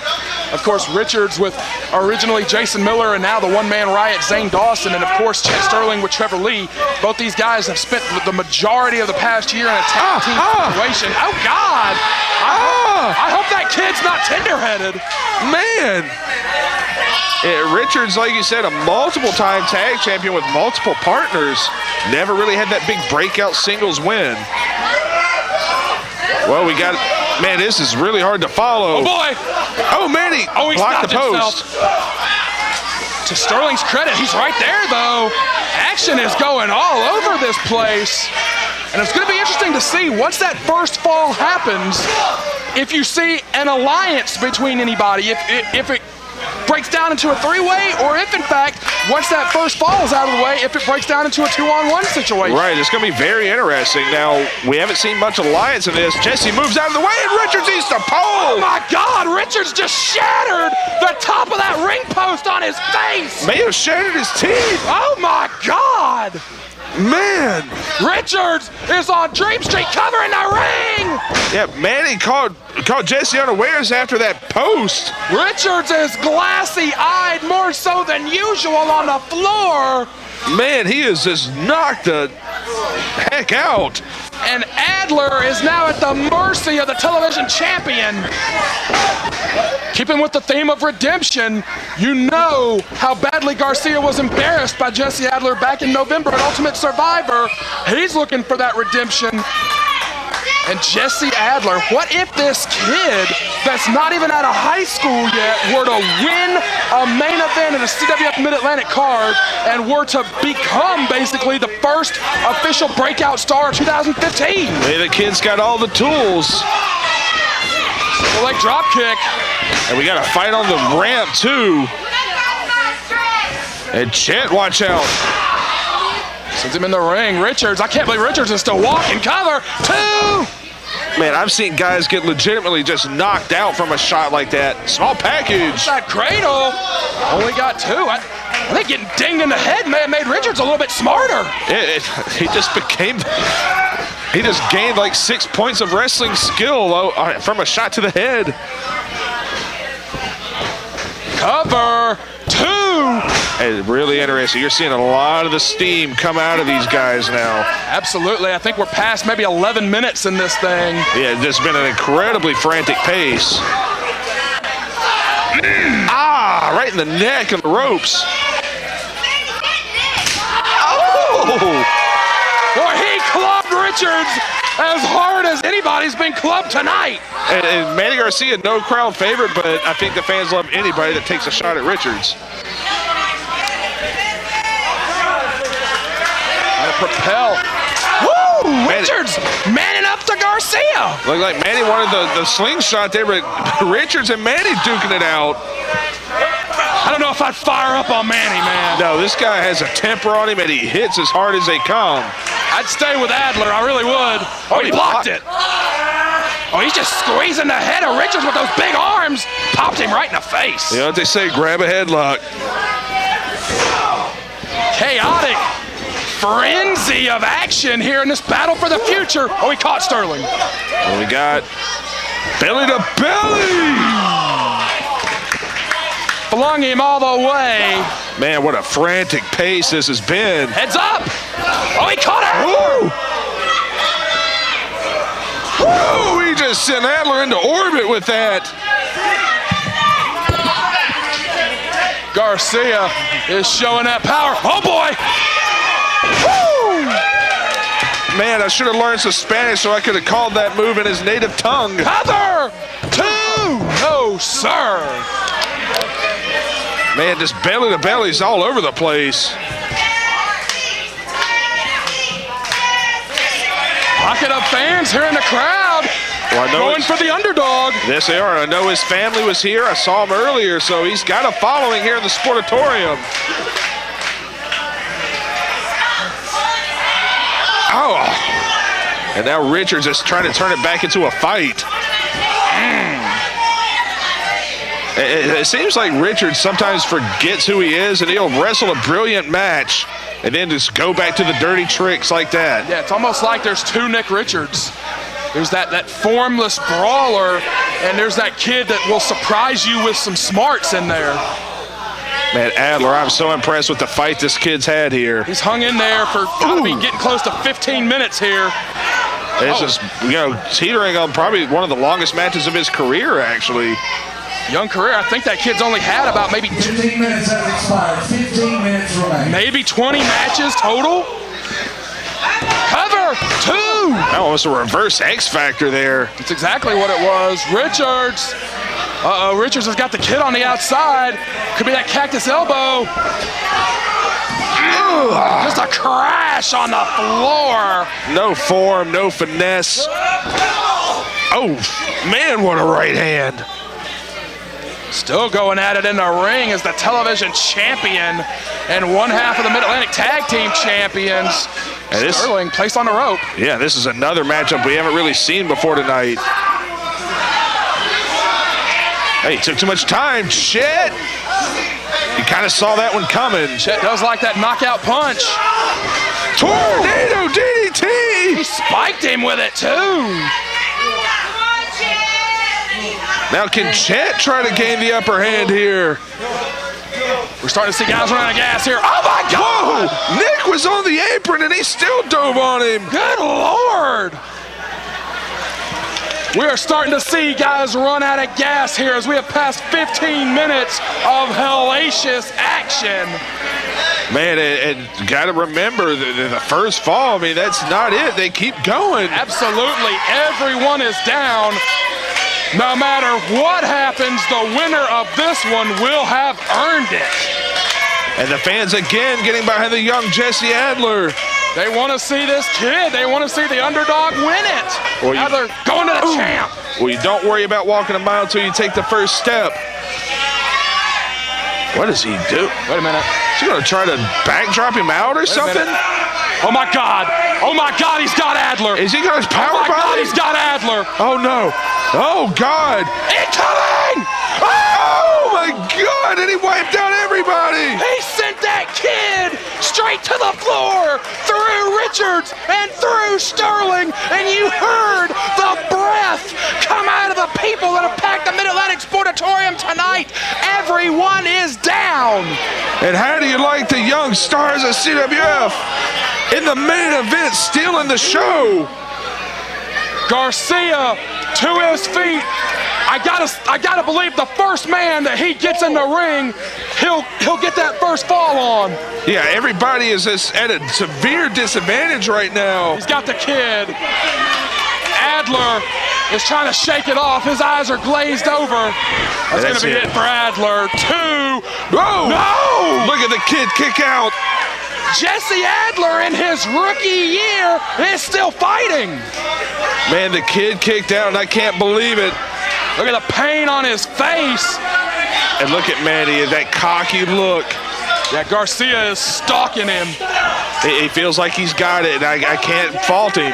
of course, Richards with originally Jason Miller and now the one-man riot, Zane Dawson, and of course, Chet Sterling with Trevor Lee. Both these guys have spent the majority of the past year in a tag team situation. Oh, God! I hope that kid's not tender-headed. Man! Richards, like you said, a multiple-time tag champion with multiple partners. Never really had that big breakout singles win. Well, we got... Man, this is really hard to follow. Oh, boy! Oh, Manny! Oh, he blocked the post. To Sterling's credit, he's right there, though. Action is going all over this place. And it's going to be interesting to see, once that first fall happens, if you see an alliance between anybody, if it breaks down into a three-way, or if, in fact, once that first fall is out of the way, if it breaks down into a two-on-one situation. Right, it's going to be very interesting. Now, we haven't seen much alliance in this. Jesse moves out of the way, and Richards eats the pole. Oh, my God, Richards just shattered the top of that ring post on his face. May have shattered his teeth. Oh, my God. Man! Richards is on Dream Street covering the ring! Yeah, Manny caught Jesse unawares after that post. Richards is glassy-eyed more so than usual on the floor. Man, he is just knocked the heck out. And Adler is now at the mercy of the television champion. Keeping with the theme of redemption, you know how badly Garcia was embarrassed by Jesse Adler back in November at Ultimate Survivor. He's looking for that redemption. And Jesse Adler, what if this kid that's not even out of high school yet were to win a main event in a CWF Mid-Atlantic card and were to become basically the first official breakout star of 2015? Hey, the kid's got all the tools. Single leg drop kick. And we got a fight on the ramp, too. And Chet, watch out. Sends him in the ring. Richards, I can't believe Richards is still walking. Cover, two. Man, I've seen guys get legitimately just knocked out from a shot like that. Small package. That cradle only got two. I think getting dinged in the head may have made Richards a little bit smarter. He just gained like 6 points of wrestling skill from a shot to the head. Cover, two. It's really interesting. You're seeing a lot of the steam come out of these guys now. Absolutely. I think we're past maybe 11 minutes in this thing. Yeah, it's been an incredibly frantic pace. Right in the neck and the ropes. Oh! Boy, he clubbed Richards as hard as anybody's been clubbed tonight. And Manny Garcia, no crowd favorite, but I think the fans love anybody that takes a shot at Richards. Propel. Woo! Richards manning up to Garcia. Looked like Manny wanted the slingshot there, but Richards and Manny duking it out. I don't know if I'd fire up on Manny, man. No, this guy has a temper on him, and he hits as hard as they come. I'd stay with Adler. I really would. Oh, he blocked it. Oh, he's just squeezing the head of Richards with those big arms. Popped him right in the face. You know what they say, grab a headlock. Chaotic frenzy of action here in this battle for the future. Oh, he caught Sterling. Well, we got belly to belly. Flung him all the way. Man, what a frantic pace this has been. Heads up. Oh, he caught Adler. Woo! He just sent Adler into orbit with that. Garcia is showing that power. Oh boy! Woo! Man, I should have learned some Spanish so I could have called that move in his native tongue. Cover! 2! No, sir! Man, just belly to bellies all over the place. Pocket of fans here in the crowd. Well, going for the underdog. Yes, they are. I know his family was here. I saw him earlier, so he's got a following here in the Sportatorium. Oh. And now Richards is trying to turn it back into a fight. It seems like Richards sometimes forgets who he is, and he'll wrestle a brilliant match and then just go back to the dirty tricks like that. Yeah, it's almost like there's two Nick Richards. There's that formless brawler, and there's that kid that will surprise you with some smarts in there. Man, Adler, I'm so impressed with the fight this kid's had here. He's hung in there for gotta be getting close to 15 minutes here. It's just, teetering on probably one of the longest matches of his career, actually. Young career, I think that kid's only had about maybe 15 minutes has expired. 15 minutes remain. Maybe 20 matches total. Cover 2. That was a reverse X Factor there. That's exactly what it was. Richards. Richards has got the kid on the outside. Could be that cactus elbow. Just a crash on the floor. No form, no finesse. Oh, man, what a right hand. Still going at it in the ring as the television champion and one half of the Mid-Atlantic Tag Team champions. And Sterling placed on the rope. Yeah, this is another matchup we haven't really seen before tonight. Hey, took too much time, Chet. You kind of saw that one coming. Chet does like that knockout punch. Tornado DDT! He spiked him with it too. Now can Chet try to gain the upper hand here? We're starting to see guys run out of gas here. Oh my God! Whoa! Nick was on the apron and he still dove on him. Good Lord! We are starting to see guys run out of gas here as we have passed 15 minutes of hellacious action. Man, and got to remember the first fall, I mean, that's not it. They keep going. Absolutely. Everyone is down. No matter what happens, the winner of this one will have earned it. And the fans again getting behind the young Jesse Adler. They want to see this kid. They want to see the underdog win it. Well, now they're going to the champ. Well, you don't worry about walking a mile until you take the first step. What does he do? Wait a minute. Is he going to try to backdrop him out or something? Oh, my God. Oh, my God, he's got Adler. Is he going to power bomb? Oh, my God, he's got Adler. Oh, no. Oh, God. Incoming! Oh, my God. And he wiped out everybody. He sent that kid straight to the floor through Richards and through Sterling. And you heard the breath come out of the people that have packed the Mid-Atlantic Sportatorium tonight. Everyone is down. And how do you like the young stars of CWF in the main event stealing the show? Garcia to his feet. I gotta believe the first man that he gets in the ring, he'll get that first fall on. Yeah, everybody is at a severe disadvantage right now. He's got the kid. Adler is trying to shake it off. His eyes are glazed over. That's gonna be it for Adler. 2. Whoa! No! Look at the kid kick out. Jesse Adler in his rookie year is still fighting. Man, the kid kicked out and I can't believe it. Look at the pain on his face. And look at Manny, that cocky look. Yeah, Garcia is stalking him. He feels like he's got it, and I can't fault him.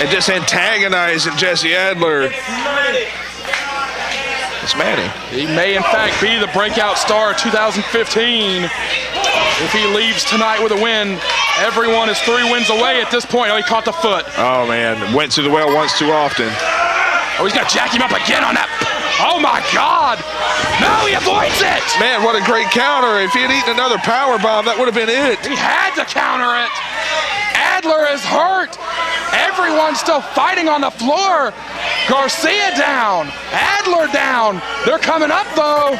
And just antagonizing Jesse Adler. It's Manny. He may, in fact, be the breakout star of 2015. If he leaves tonight with a win, everyone is 3 wins away at this point. Oh, he caught the foot. Oh, man. Went to the well once too often. Oh, he's going to jack him up again on that. Oh, my God. No, he avoids it. Man, what a great counter. If he had eaten another power bomb, that would have been it. He had to counter it. Adler is hurt. Everyone's still fighting on the floor. Garcia down. Adler down. They're coming up, though.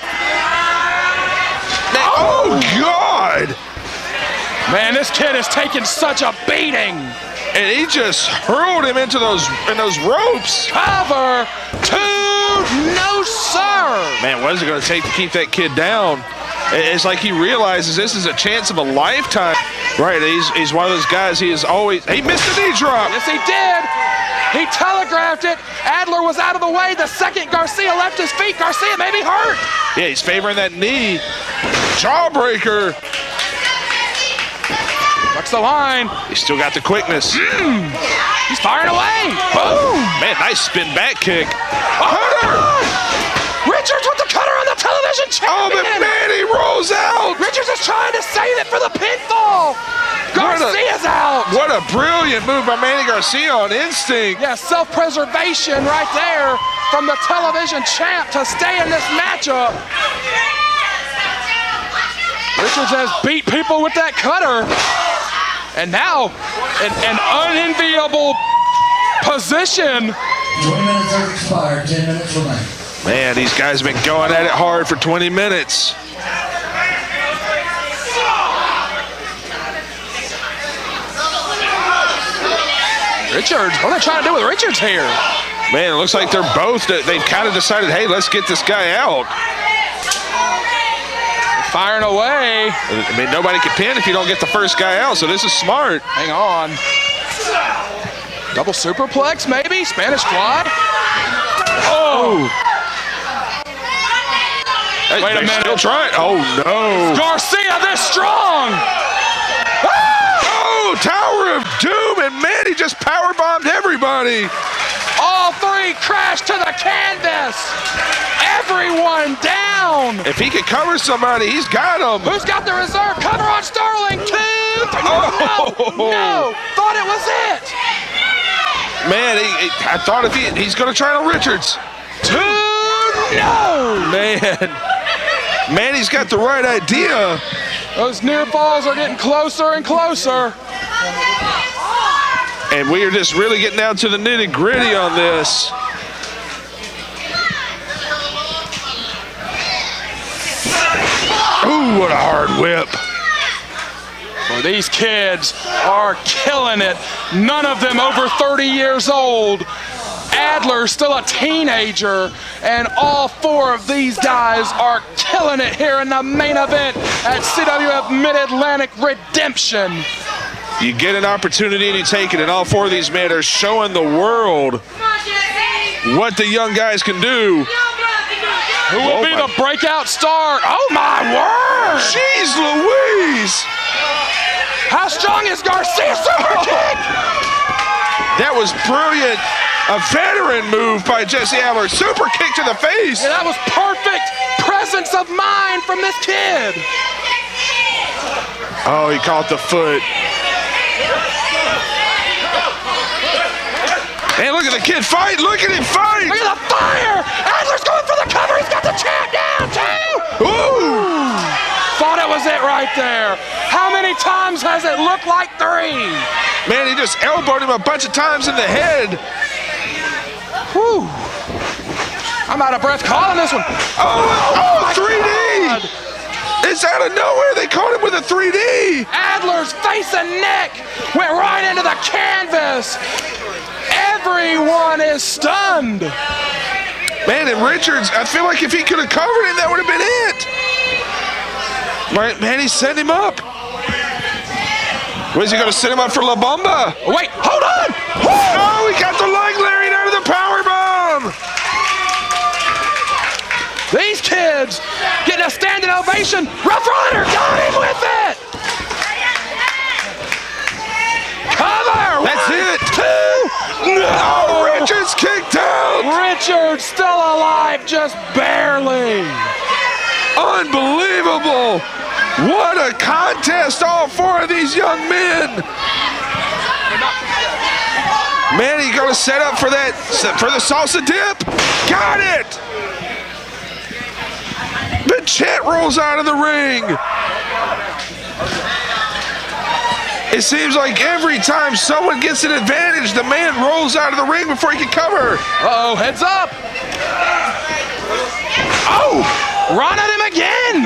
Oh, God. Man, this kid is taking such a beating. And he just hurled him into those ropes. Cover. 2. No, sir. Man, what is it going to take to keep that kid down? It's like he realizes this is a chance of a lifetime. Right, he's one of those guys, he missed a knee drop. Yes, he did. He telegraphed it. Adler was out of the way. The second Garcia left his feet, Garcia may be hurt. Yeah, he's favoring that knee. Jawbreaker. Ducks the line. He's still got the quickness. He's firing away. Boom. Man, nice spin back kick. Cutter. Richards with the cutter on the television champion. Oh, but Manny rolls out. Richards is trying to save it for the pinfall. Garcia's out. What a brilliant move by Manny Garcia on instinct. Yeah, self-preservation right there from the television champ to stay in this matchup. Richards has beat people with that cutter. And now, an unenviable position. 20 minutes have expired, 10 minutes remain. Man, these guys have been going at it hard for 20 minutes. Richards, what are they trying to do with Richards here? Man, it looks like they've kind of decided, hey, let's get this guy out. Firing away. I mean, nobody can pin if you don't get the first guy out, so this is smart. Hang on. Double superplex, maybe? Spanish fly? Oh! Hey, wait a minute. Still trying. Oh, no. Garcia this strong! Oh, Tower of Doom, and Manny just powerbombed everybody. All 3 crashed to the canvas. Everyone down. If he can cover somebody, he's got him. Who's got the reserve? Cover on Sterling. 2, 3. Oh. No. Thought it was it. Man, I thought if he's going to try on Richards. 2. No. Man. Manny's got the right idea. Those near falls are getting closer and closer. And we are just really getting down to the nitty-gritty on this. Ooh, what a hard whip. Well, these kids are killing it. None of them over 30 years old. Adler's still a teenager, and all 4 of these guys are killing it here in the main event at CWF Mid-Atlantic Redemption. You get an opportunity and you take it, and all 4 of these men are showing the world what the young guys can do. Who will be the breakout star? Oh my word! Jeez Louise! How strong is Garcia? Super kick! That was brilliant. A veteran move by Jesse Adler. Super kick to the face. Yeah, that was perfect presence of mind from this kid. Oh, he caught the foot. And look at the kid fight. Look at him fight. Look at the fire. Adler's going for the cover. He's got the champ down, too. Ooh. Thought it was it right there. How many times has it looked like 3? Man, he just elbowed him a bunch of times in the head. Whew. I'm out of breath calling this one. Oh 3D. God. It's out of nowhere. They caught him with a 3D. Adler's face and neck went right into the canvas. Everyone is stunned. Man, and Richards, I feel like if he could have covered him, that would have been it. Right, man, he set him up. Where's he going to set him up for La Bamba? Wait, hold on. Oh, he got the leg lariat out of the powerbomb. These kids getting a standing ovation. Rough Rider got him with it. Cover. That's 1, it. 2. No. Oh, Richards kicked out. Richards still alive, just barely. Unbelievable. What a contest, all 4 of these young men. Man, you going to set up for the salsa dip? Got it. But Chet rolls out of the ring. It seems like every time someone gets an advantage, the man rolls out of the ring before he can cover. Uh-oh, heads up. Oh, run at him again.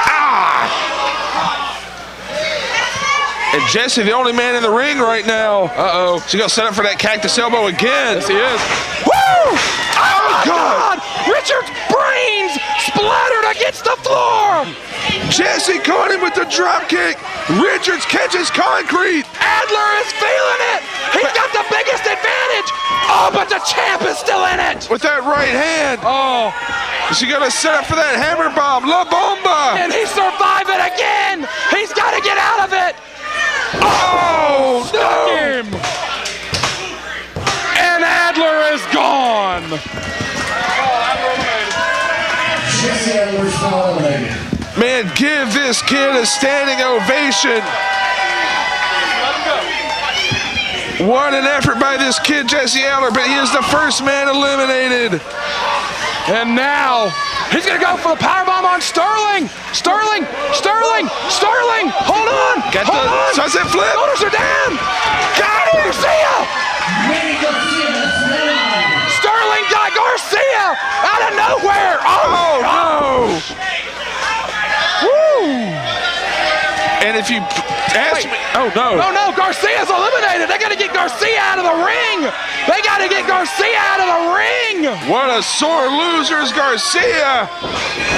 Ah. And Jesse, the only man in the ring right now. Uh-oh. She's going to set up for that cactus elbow again. Yes, he is. Woo! Oh, my God. Richard's brains splattered against the floor. Jesse caught him with the drop kick. Richards catches concrete. Adler is feeling it. He's got the biggest advantage. Oh, but the champ is still in it. With that right hand. Oh. Is he going to set up for that hammer bomb? La Bomba. And he survived it again. He's got to get out of it. Oh, Stuck him. And Adler is gone. Jesse Adler's now eliminated. Man, give this kid a standing ovation. What an effort by this kid, Jesse Adler, but he is the first man eliminated. And now, he's going to go for the powerbomb on Sterling. Sterling, hold on. Got hold the on. sunset flip. Shoulders are down. Got Garcia. Manny Garcia, that's eliminated. Sterling got Garcia out of nowhere. Oh, no. Woo. And if you ask me, oh no. Oh no, Garcia's eliminated. They got to get Garcia out of the ring. They got to get Garcia out of the ring. What a sore loser is Garcia.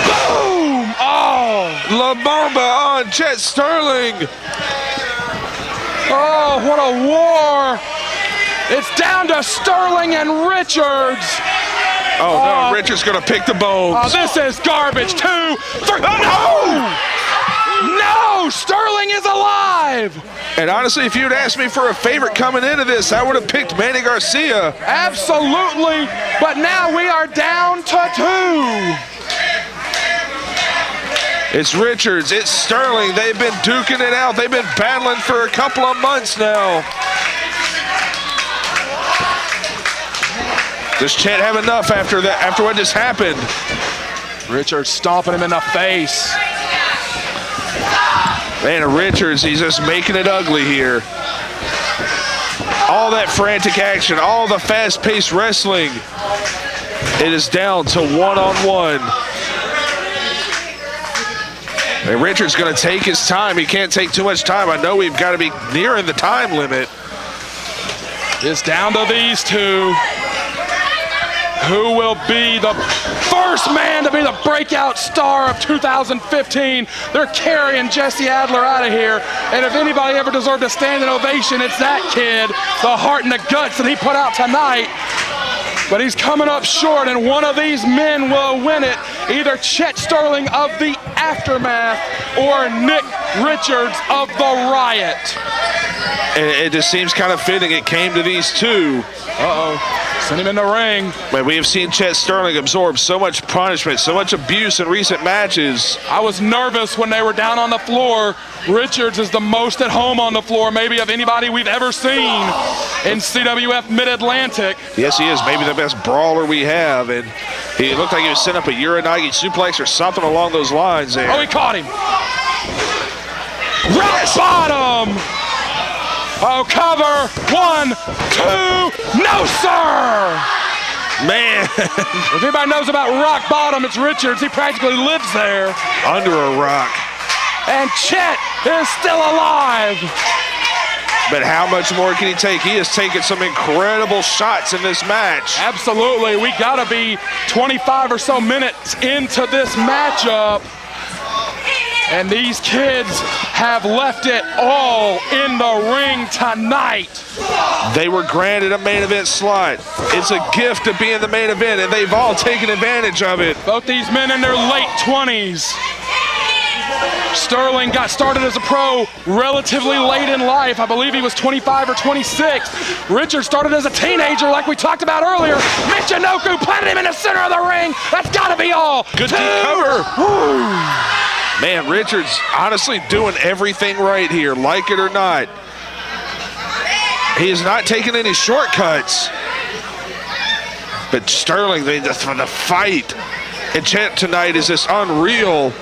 Boom. Oh. La Bomba on Chet Sterling. Oh, what a war. It's down to Sterling and Richards. Oh no, Richards gonna pick the bones. Oh, this is garbage. 2, 3. Oh no! No, Sterling is alive. And honestly, if you'd asked me for a favorite coming into this, I would have picked Manny Garcia. Absolutely, but now we are down to 2. It's Richards, it's Sterling. They've been duking it out. They've been battling for a couple of months now. Does Chet have enough after that? After what just happened? Richards stomping him in the face. Man, Richards, he's just making it ugly here. All that frantic action, all the fast-paced wrestling. It is down to one-on-one. And Richards going to take his time. He can't take too much time. I know we've got to be nearing the time limit. It's down to these two. Who will be the first man to be the breakout star of 2015? They're carrying Jesse Adler out of here. And if anybody ever deserved a standing ovation, it's that kid. The heart and the guts that he put out tonight. But he's coming up short, and one of these men will win it. Either Chet Sterling of the Aftermath or Nick Richards of the Riot. And it just seems kind of fitting it came to these two. Uh-oh. Send him in the ring. But we have seen Chet Sterling absorb so much punishment, so much abuse in recent matches. I was nervous when they were down on the floor. Richards is the most at home on the floor, maybe of anybody we've ever seen in CWF Mid-Atlantic. Yes, he is. Maybe the best brawler we have. And he looked like he was setting up a Uranagi suplex or something along those lines there. Oh, he caught him. Rock bottom. Oh, cover. 1, 2. No, sir. Man. If anybody knows about rock bottom, it's Richards. He practically lives there. Under a rock. And Chet is still alive. But how much more can he take? He has taken some incredible shots in this match. Absolutely. We got to be 25 or so minutes into this matchup. And these kids have left it all in the ring tonight. They were granted a main event slot. It's a gift to be in the main event, and they've all taken advantage of it. Both these men in their late 20s. Sterling got started as a pro relatively late in life. I believe he was 25 or 26. Richard started as a teenager like we talked about earlier. Michinoku planted him in the center of the ring. That's got to be all. Good deep cover. Man, Richards honestly doing everything right here, like it or not. He is not taking any shortcuts. But Sterling, the fight and Chet tonight is just unreal.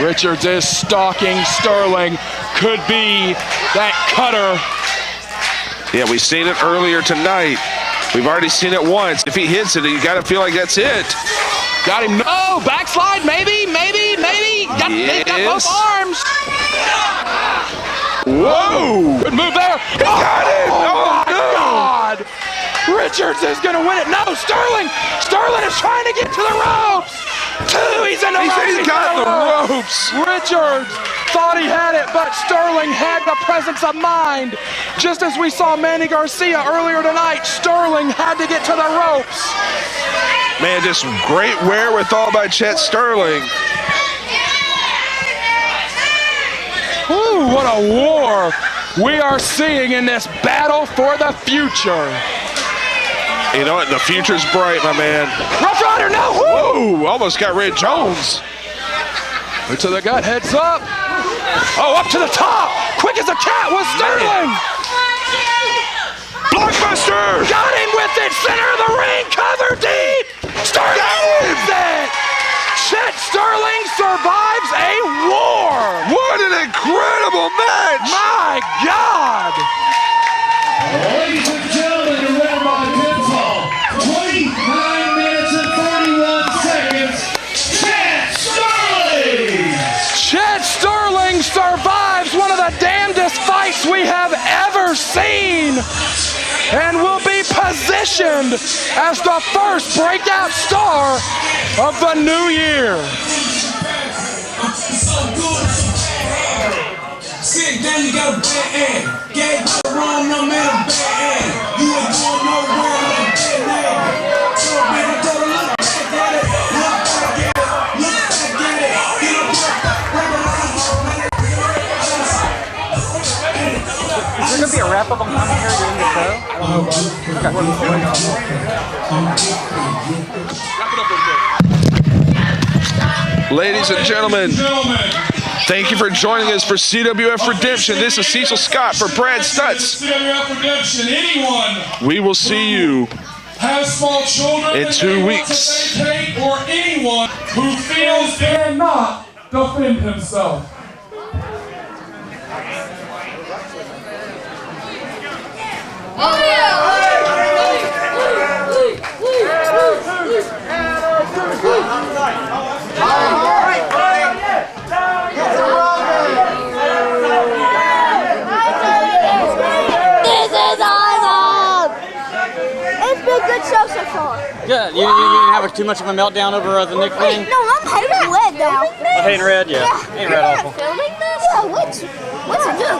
Richards is stalking Sterling. Could be that cutter. Yeah, we've seen it earlier tonight. We've already seen it once. If he hits it, you got to feel like that's it. Got him. Oh, backslide, maybe. They've got both arms. Whoa! Good move there. Got it! Oh my God! Richards is gonna win it. No, Sterling is trying to get to the ropes. He's in the ropes. He's got the ropes. Richards thought he had it, but Sterling had the presence of mind. Just as we saw Manny Garcia earlier tonight, Sterling had to get to the ropes. Man, just great wherewithal by Chet Sterling. Ooh, what a war we are seeing in this battle for the future. You know what? The future's bright, my man. Rough Rider, no! Whoa! Almost got rid of Jones. To the gut, heads up. Oh, up to the top. Quick as a cat was Sterling. Blockbuster! Got him with it. Center of the ring. Cover deep. Sterling wins it. Chet Sterling survives a war. What an incredible match! My God. Ladies and gentlemen, you're winner by pinfall. 29 minutes and 41 seconds. Chet Sterling! Chet Sterling survives one of the damnedest fights we have ever seen and will be positioned as the first breakout star of the new year. Sit down, you got a bad end. Gave the wrong number and a bad end. You ain't going nowhere like that now. So baby, go look back at it. Look back at it. Look back at it. Get up Is there going to be a wrap-up on commentary during the show? Ladies and gentlemen, thank you for joining us for CWF Redemption. This is Cecil Scott for Brad Stutts. CWF Redemption. Anyone We will see you has small children in 2 weeks. or anyone who feels cannot defend himself. Oh yeah! This is awesome! It's been a good show so far. Yeah, you didn't have too much of a meltdown over the Nick thing? No, I'm hating red now. I'm hating red, yeah. Hating red awful. Filming this? Yeah, what's it do?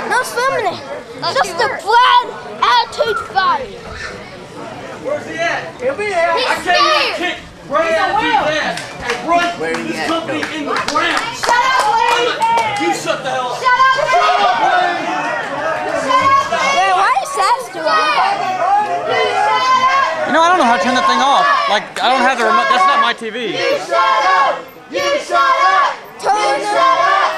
No filming it. Just a flat attitude fight. Where's he at? He'll be there. He's I can't even scared. kick Bray out his ass and run this company in the ground. Shut up, Wade. You shut the hell up. Shut up, Wade. Shut up, Wade. Yeah, why is Sass doing that? You know, I don't know how to turn that thing off. Like, I don't have the remote. That's not my TV. You shut up. You shut up. Turn it up.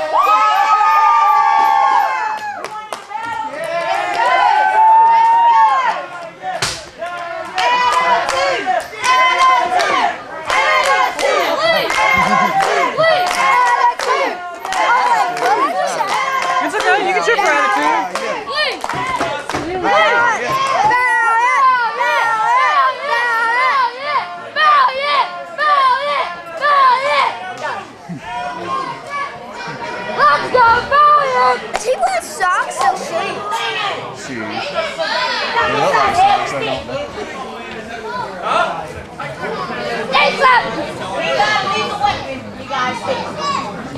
It's okay, you can cheer for attitude. Let's go, Does he wear socks or shoes? Shoes. They look like socks, though, don't they?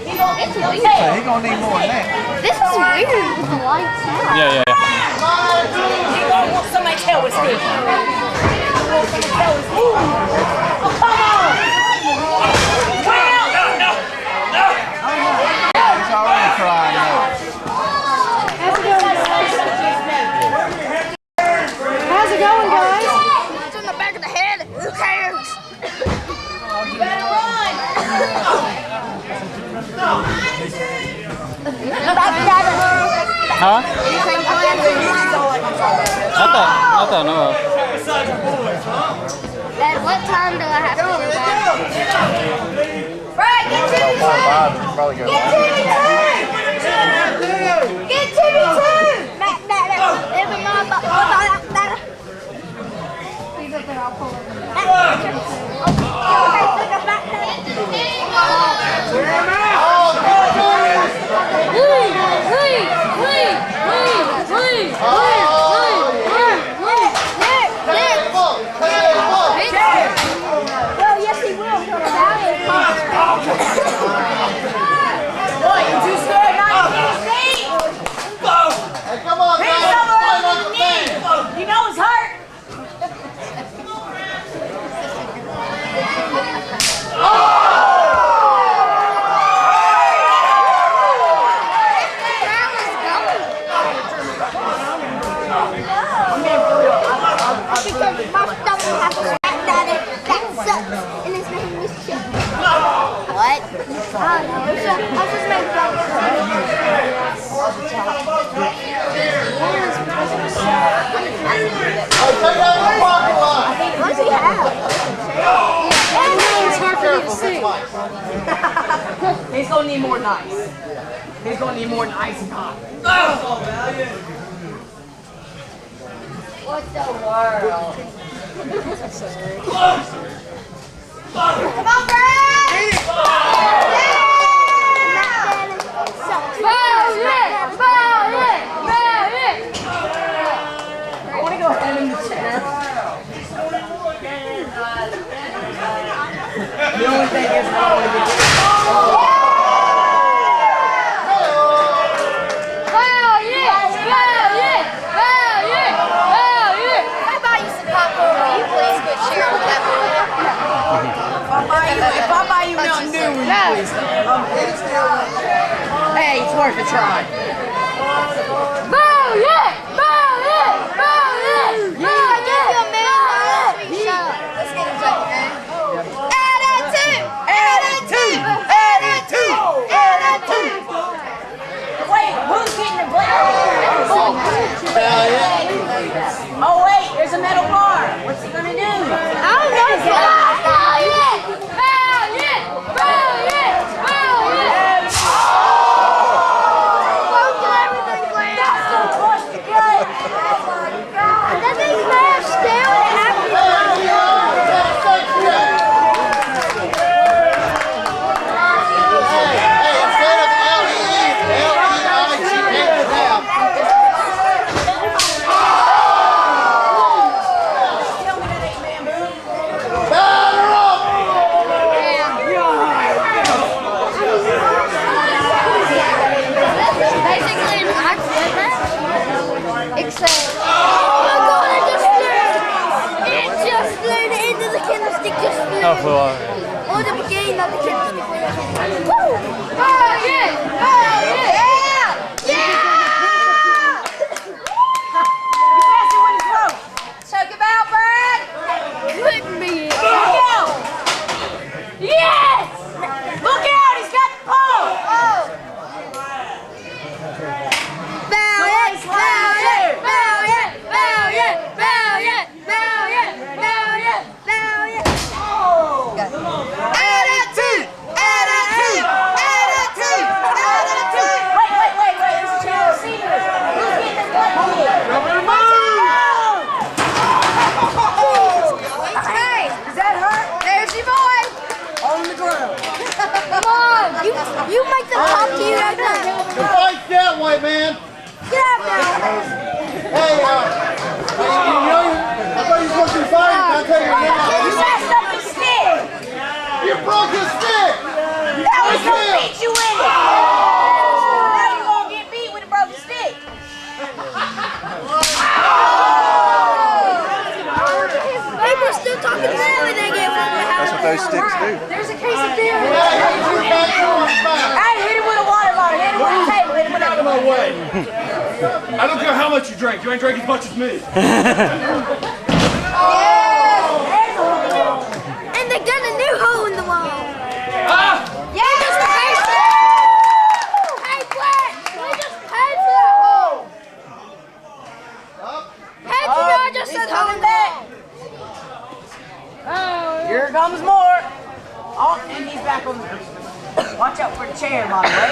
He gonna need more than that. This is weird with the lights out. Yeah. He gonna want somebody to tell us this. Oh, come on! He's already crying now. How's it going, guys? It's in the back of the head. Who cares? You better run! Huh? I thought no. At what time do I have to go back? Brad, get to me too. Get to me too. Get to me too. Well, yes, he will. Boy, you're too scared not to get a seat. Hey, come on, man. You know it's hurt. Because my stomach has a fat daddy that sucks, and his name is Chet. What? I don't know. I was just making jokes. What does he have? It's hard for me to see. He's gonna need more nice. He's gonna need more nice and hot. What the world? Come on, Brad! I want to go ahead in the chair. The only thing is I don't want to get If I buy you Mountain Dew, will you please? Hey, it's worth a try. Wait, who's getting the black? Oh wait, there's a metal bar. What's he gonna do? I don't know. Oh, well, or the beginning of the candlestick. Woo! Oh, yeah! Oh, yeah! Yeah! You passed it when it's broke. Choke him out, Brad! Couldn't be it. Look out! Yes! Look out! He's got the pole! Oh! Valiant! Valiant! Valiant! Valiant! Valiant! Valiant! Valiant! Valiant! Attitude! Attitude! Attitude! Attitude! Wait! There's a chance to see this. Who's getting this black kid? Hey! Does that hurt? There's your boy! On the ground. Come on! You make them talk to you right now. Fight that way, man. Get out now! Hey, you know, I thought you were supposed to be fighting. I'll tell you now. You messed up his stick! You broke his stick! That was gonna beat you with it! Now you gonna get beat with a broken stick! People are still talking about when they get one. That's what those sticks do. There's a case of beer. Hey, hit him with a water bottle. Hit him with a table. Hit him with a... Out of my way. I don't care how much you drink. You ain't drink as much as me. And they got a new hole in the wall. Yeah, just paid for that. Hey, Black, we just paid for that hole. How'd you know I just said hole in that? Here comes more. Oh, and he's back on the... Watch out for the chair, by the way.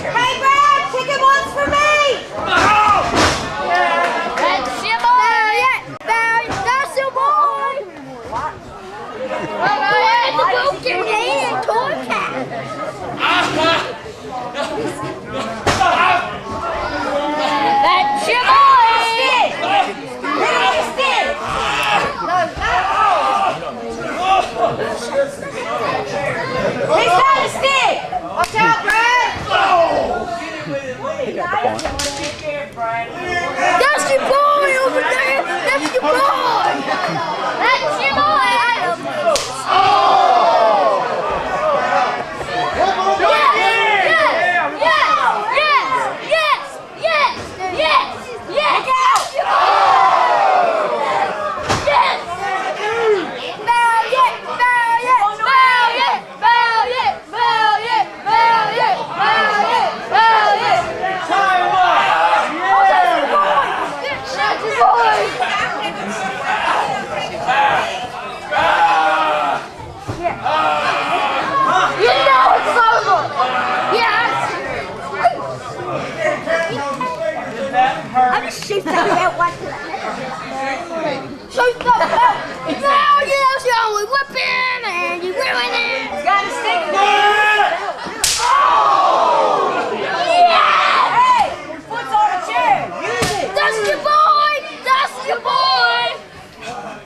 Hey, Brad, kick it once for me! That's your boy! That's your boy! That's the broken hand toy cat! That's your boy! Stick! Hit him with a stick! He's got a stick! Watch out, Brad! That's your boy over there! That's your boy! That's your boy, Adam! Shoot the belt, watch that. Shoot the belt! Now you're the only weapon and you ruin it! Got a stick! Oh! Yeah! Hey! Your foot's on the chair! Use it! That's your boy! That's your boy!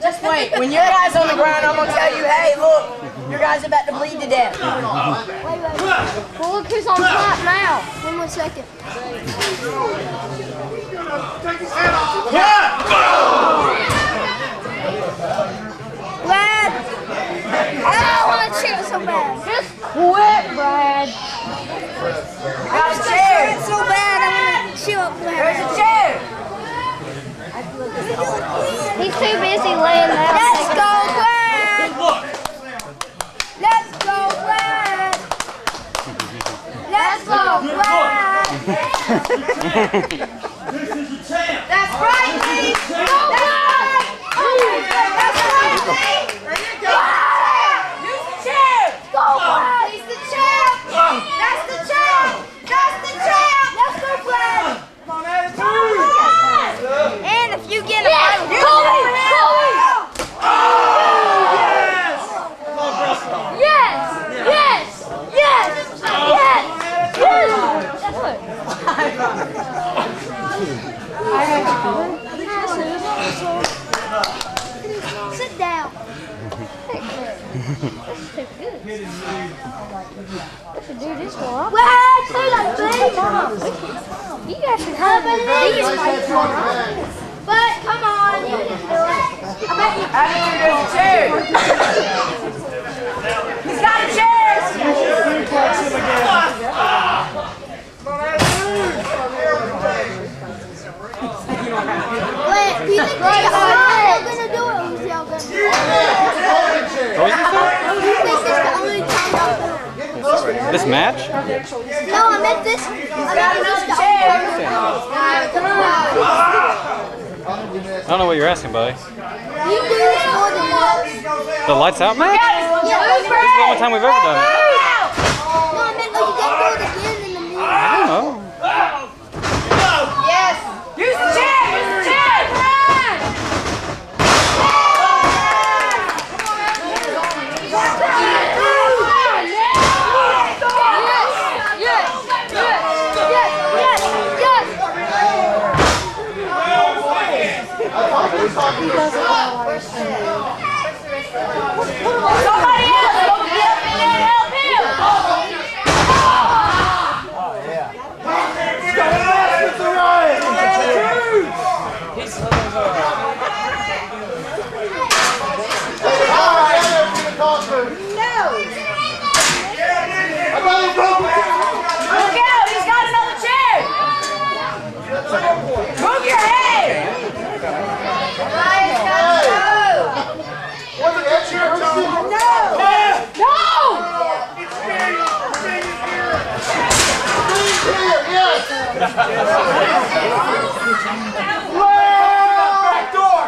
Just wait, when your guy's on the ground, I'm gonna tell you, hey, look, your guy's about to bleed to death. Wait. Well, look who's on top now. 1 more second. Brad! I don't want to cheer so bad. Just quit, Brad. Got a chair. It's so bad, I want to cheer up Brad. There's a chair. He's too busy laying down. Let's go, Brad! Let's go, Brad! Let's go, Brad! That's right, Lee! Go, Brad! That's right, Lee! Use the chair! Go, Brad! He's the champ! That's the champ! That's the champ! Let's go, Brad! Come on, attitude! And if you get a Colby! Oh, yes! Yes! Yes! Yes! Sit down. That's too good. I should do this one. Well, say like this. You guys should have these fights on. But come on, you can do it. I bet you can. There's a chair. He's got a chair. Wait, do you think y'all gonna do it? Or who's y'all gonna do it? This match? No, I meant this. I don't know what you're asking, buddy. You do this more than once. The lights out match? Yeah, This is the only time we've ever done it. No, I meant you can do it again in the movie. I don't know. Yes! Use the chair! Use the chair! Somebody else! Go get up in there and help him! Look out! He's got another chair! Move your head! Was it that chair, Tom? No! No! Back door!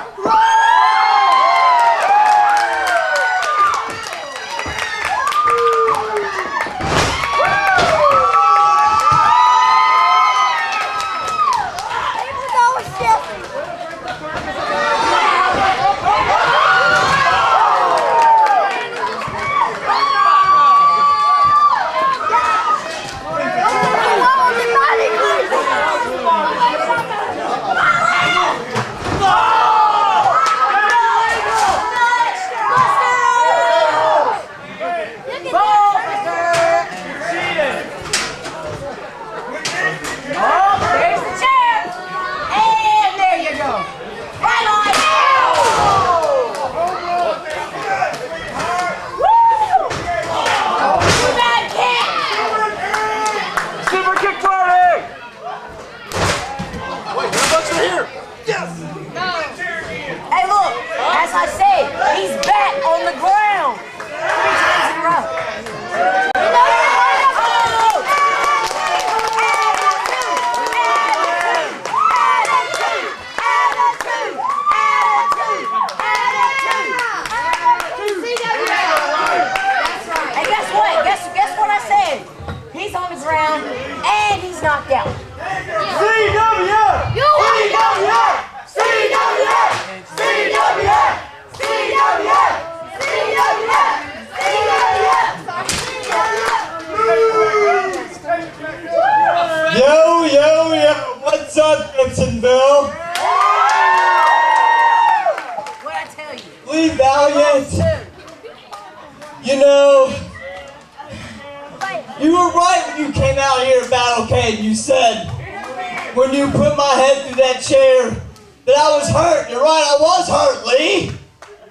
Lee Valiant, you know, you were right when you came out here at Battlecade. You said, when you put my head through that chair, that I was hurt. You're right, I was hurt, Lee.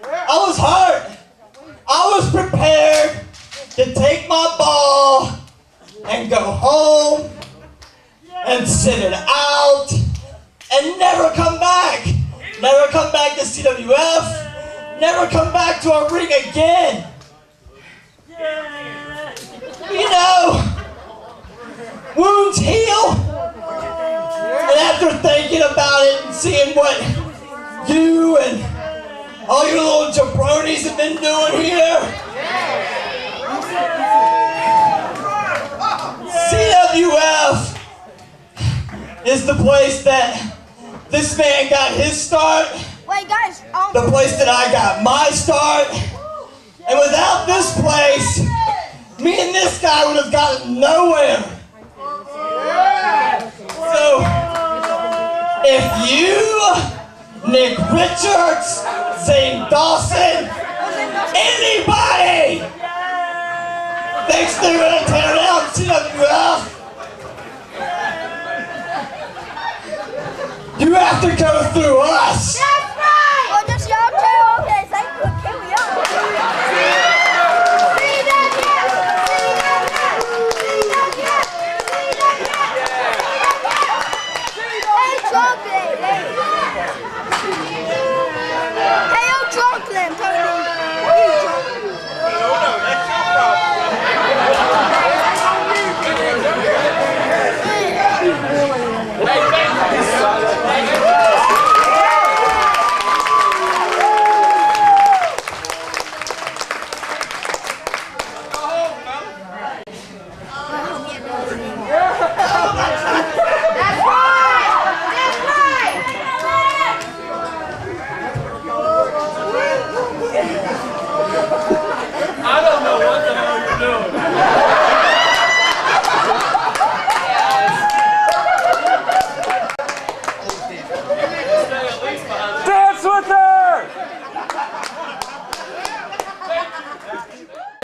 I was hurt. I was prepared to take my ball and go home and sit it out and never come back. Never come back to CWF. Never come back to our ring again. You know, wounds heal. And after thinking about it and seeing what you and all your little jabronis have been doing here, CWF is the place that this man got his start. Wait, guys. The place that I got my start. And without this place, me and this guy would have gotten nowhere. So, if you, Nick Richards, Zane Dawson, anybody thinks they're gonna tear down CWF, you have to go through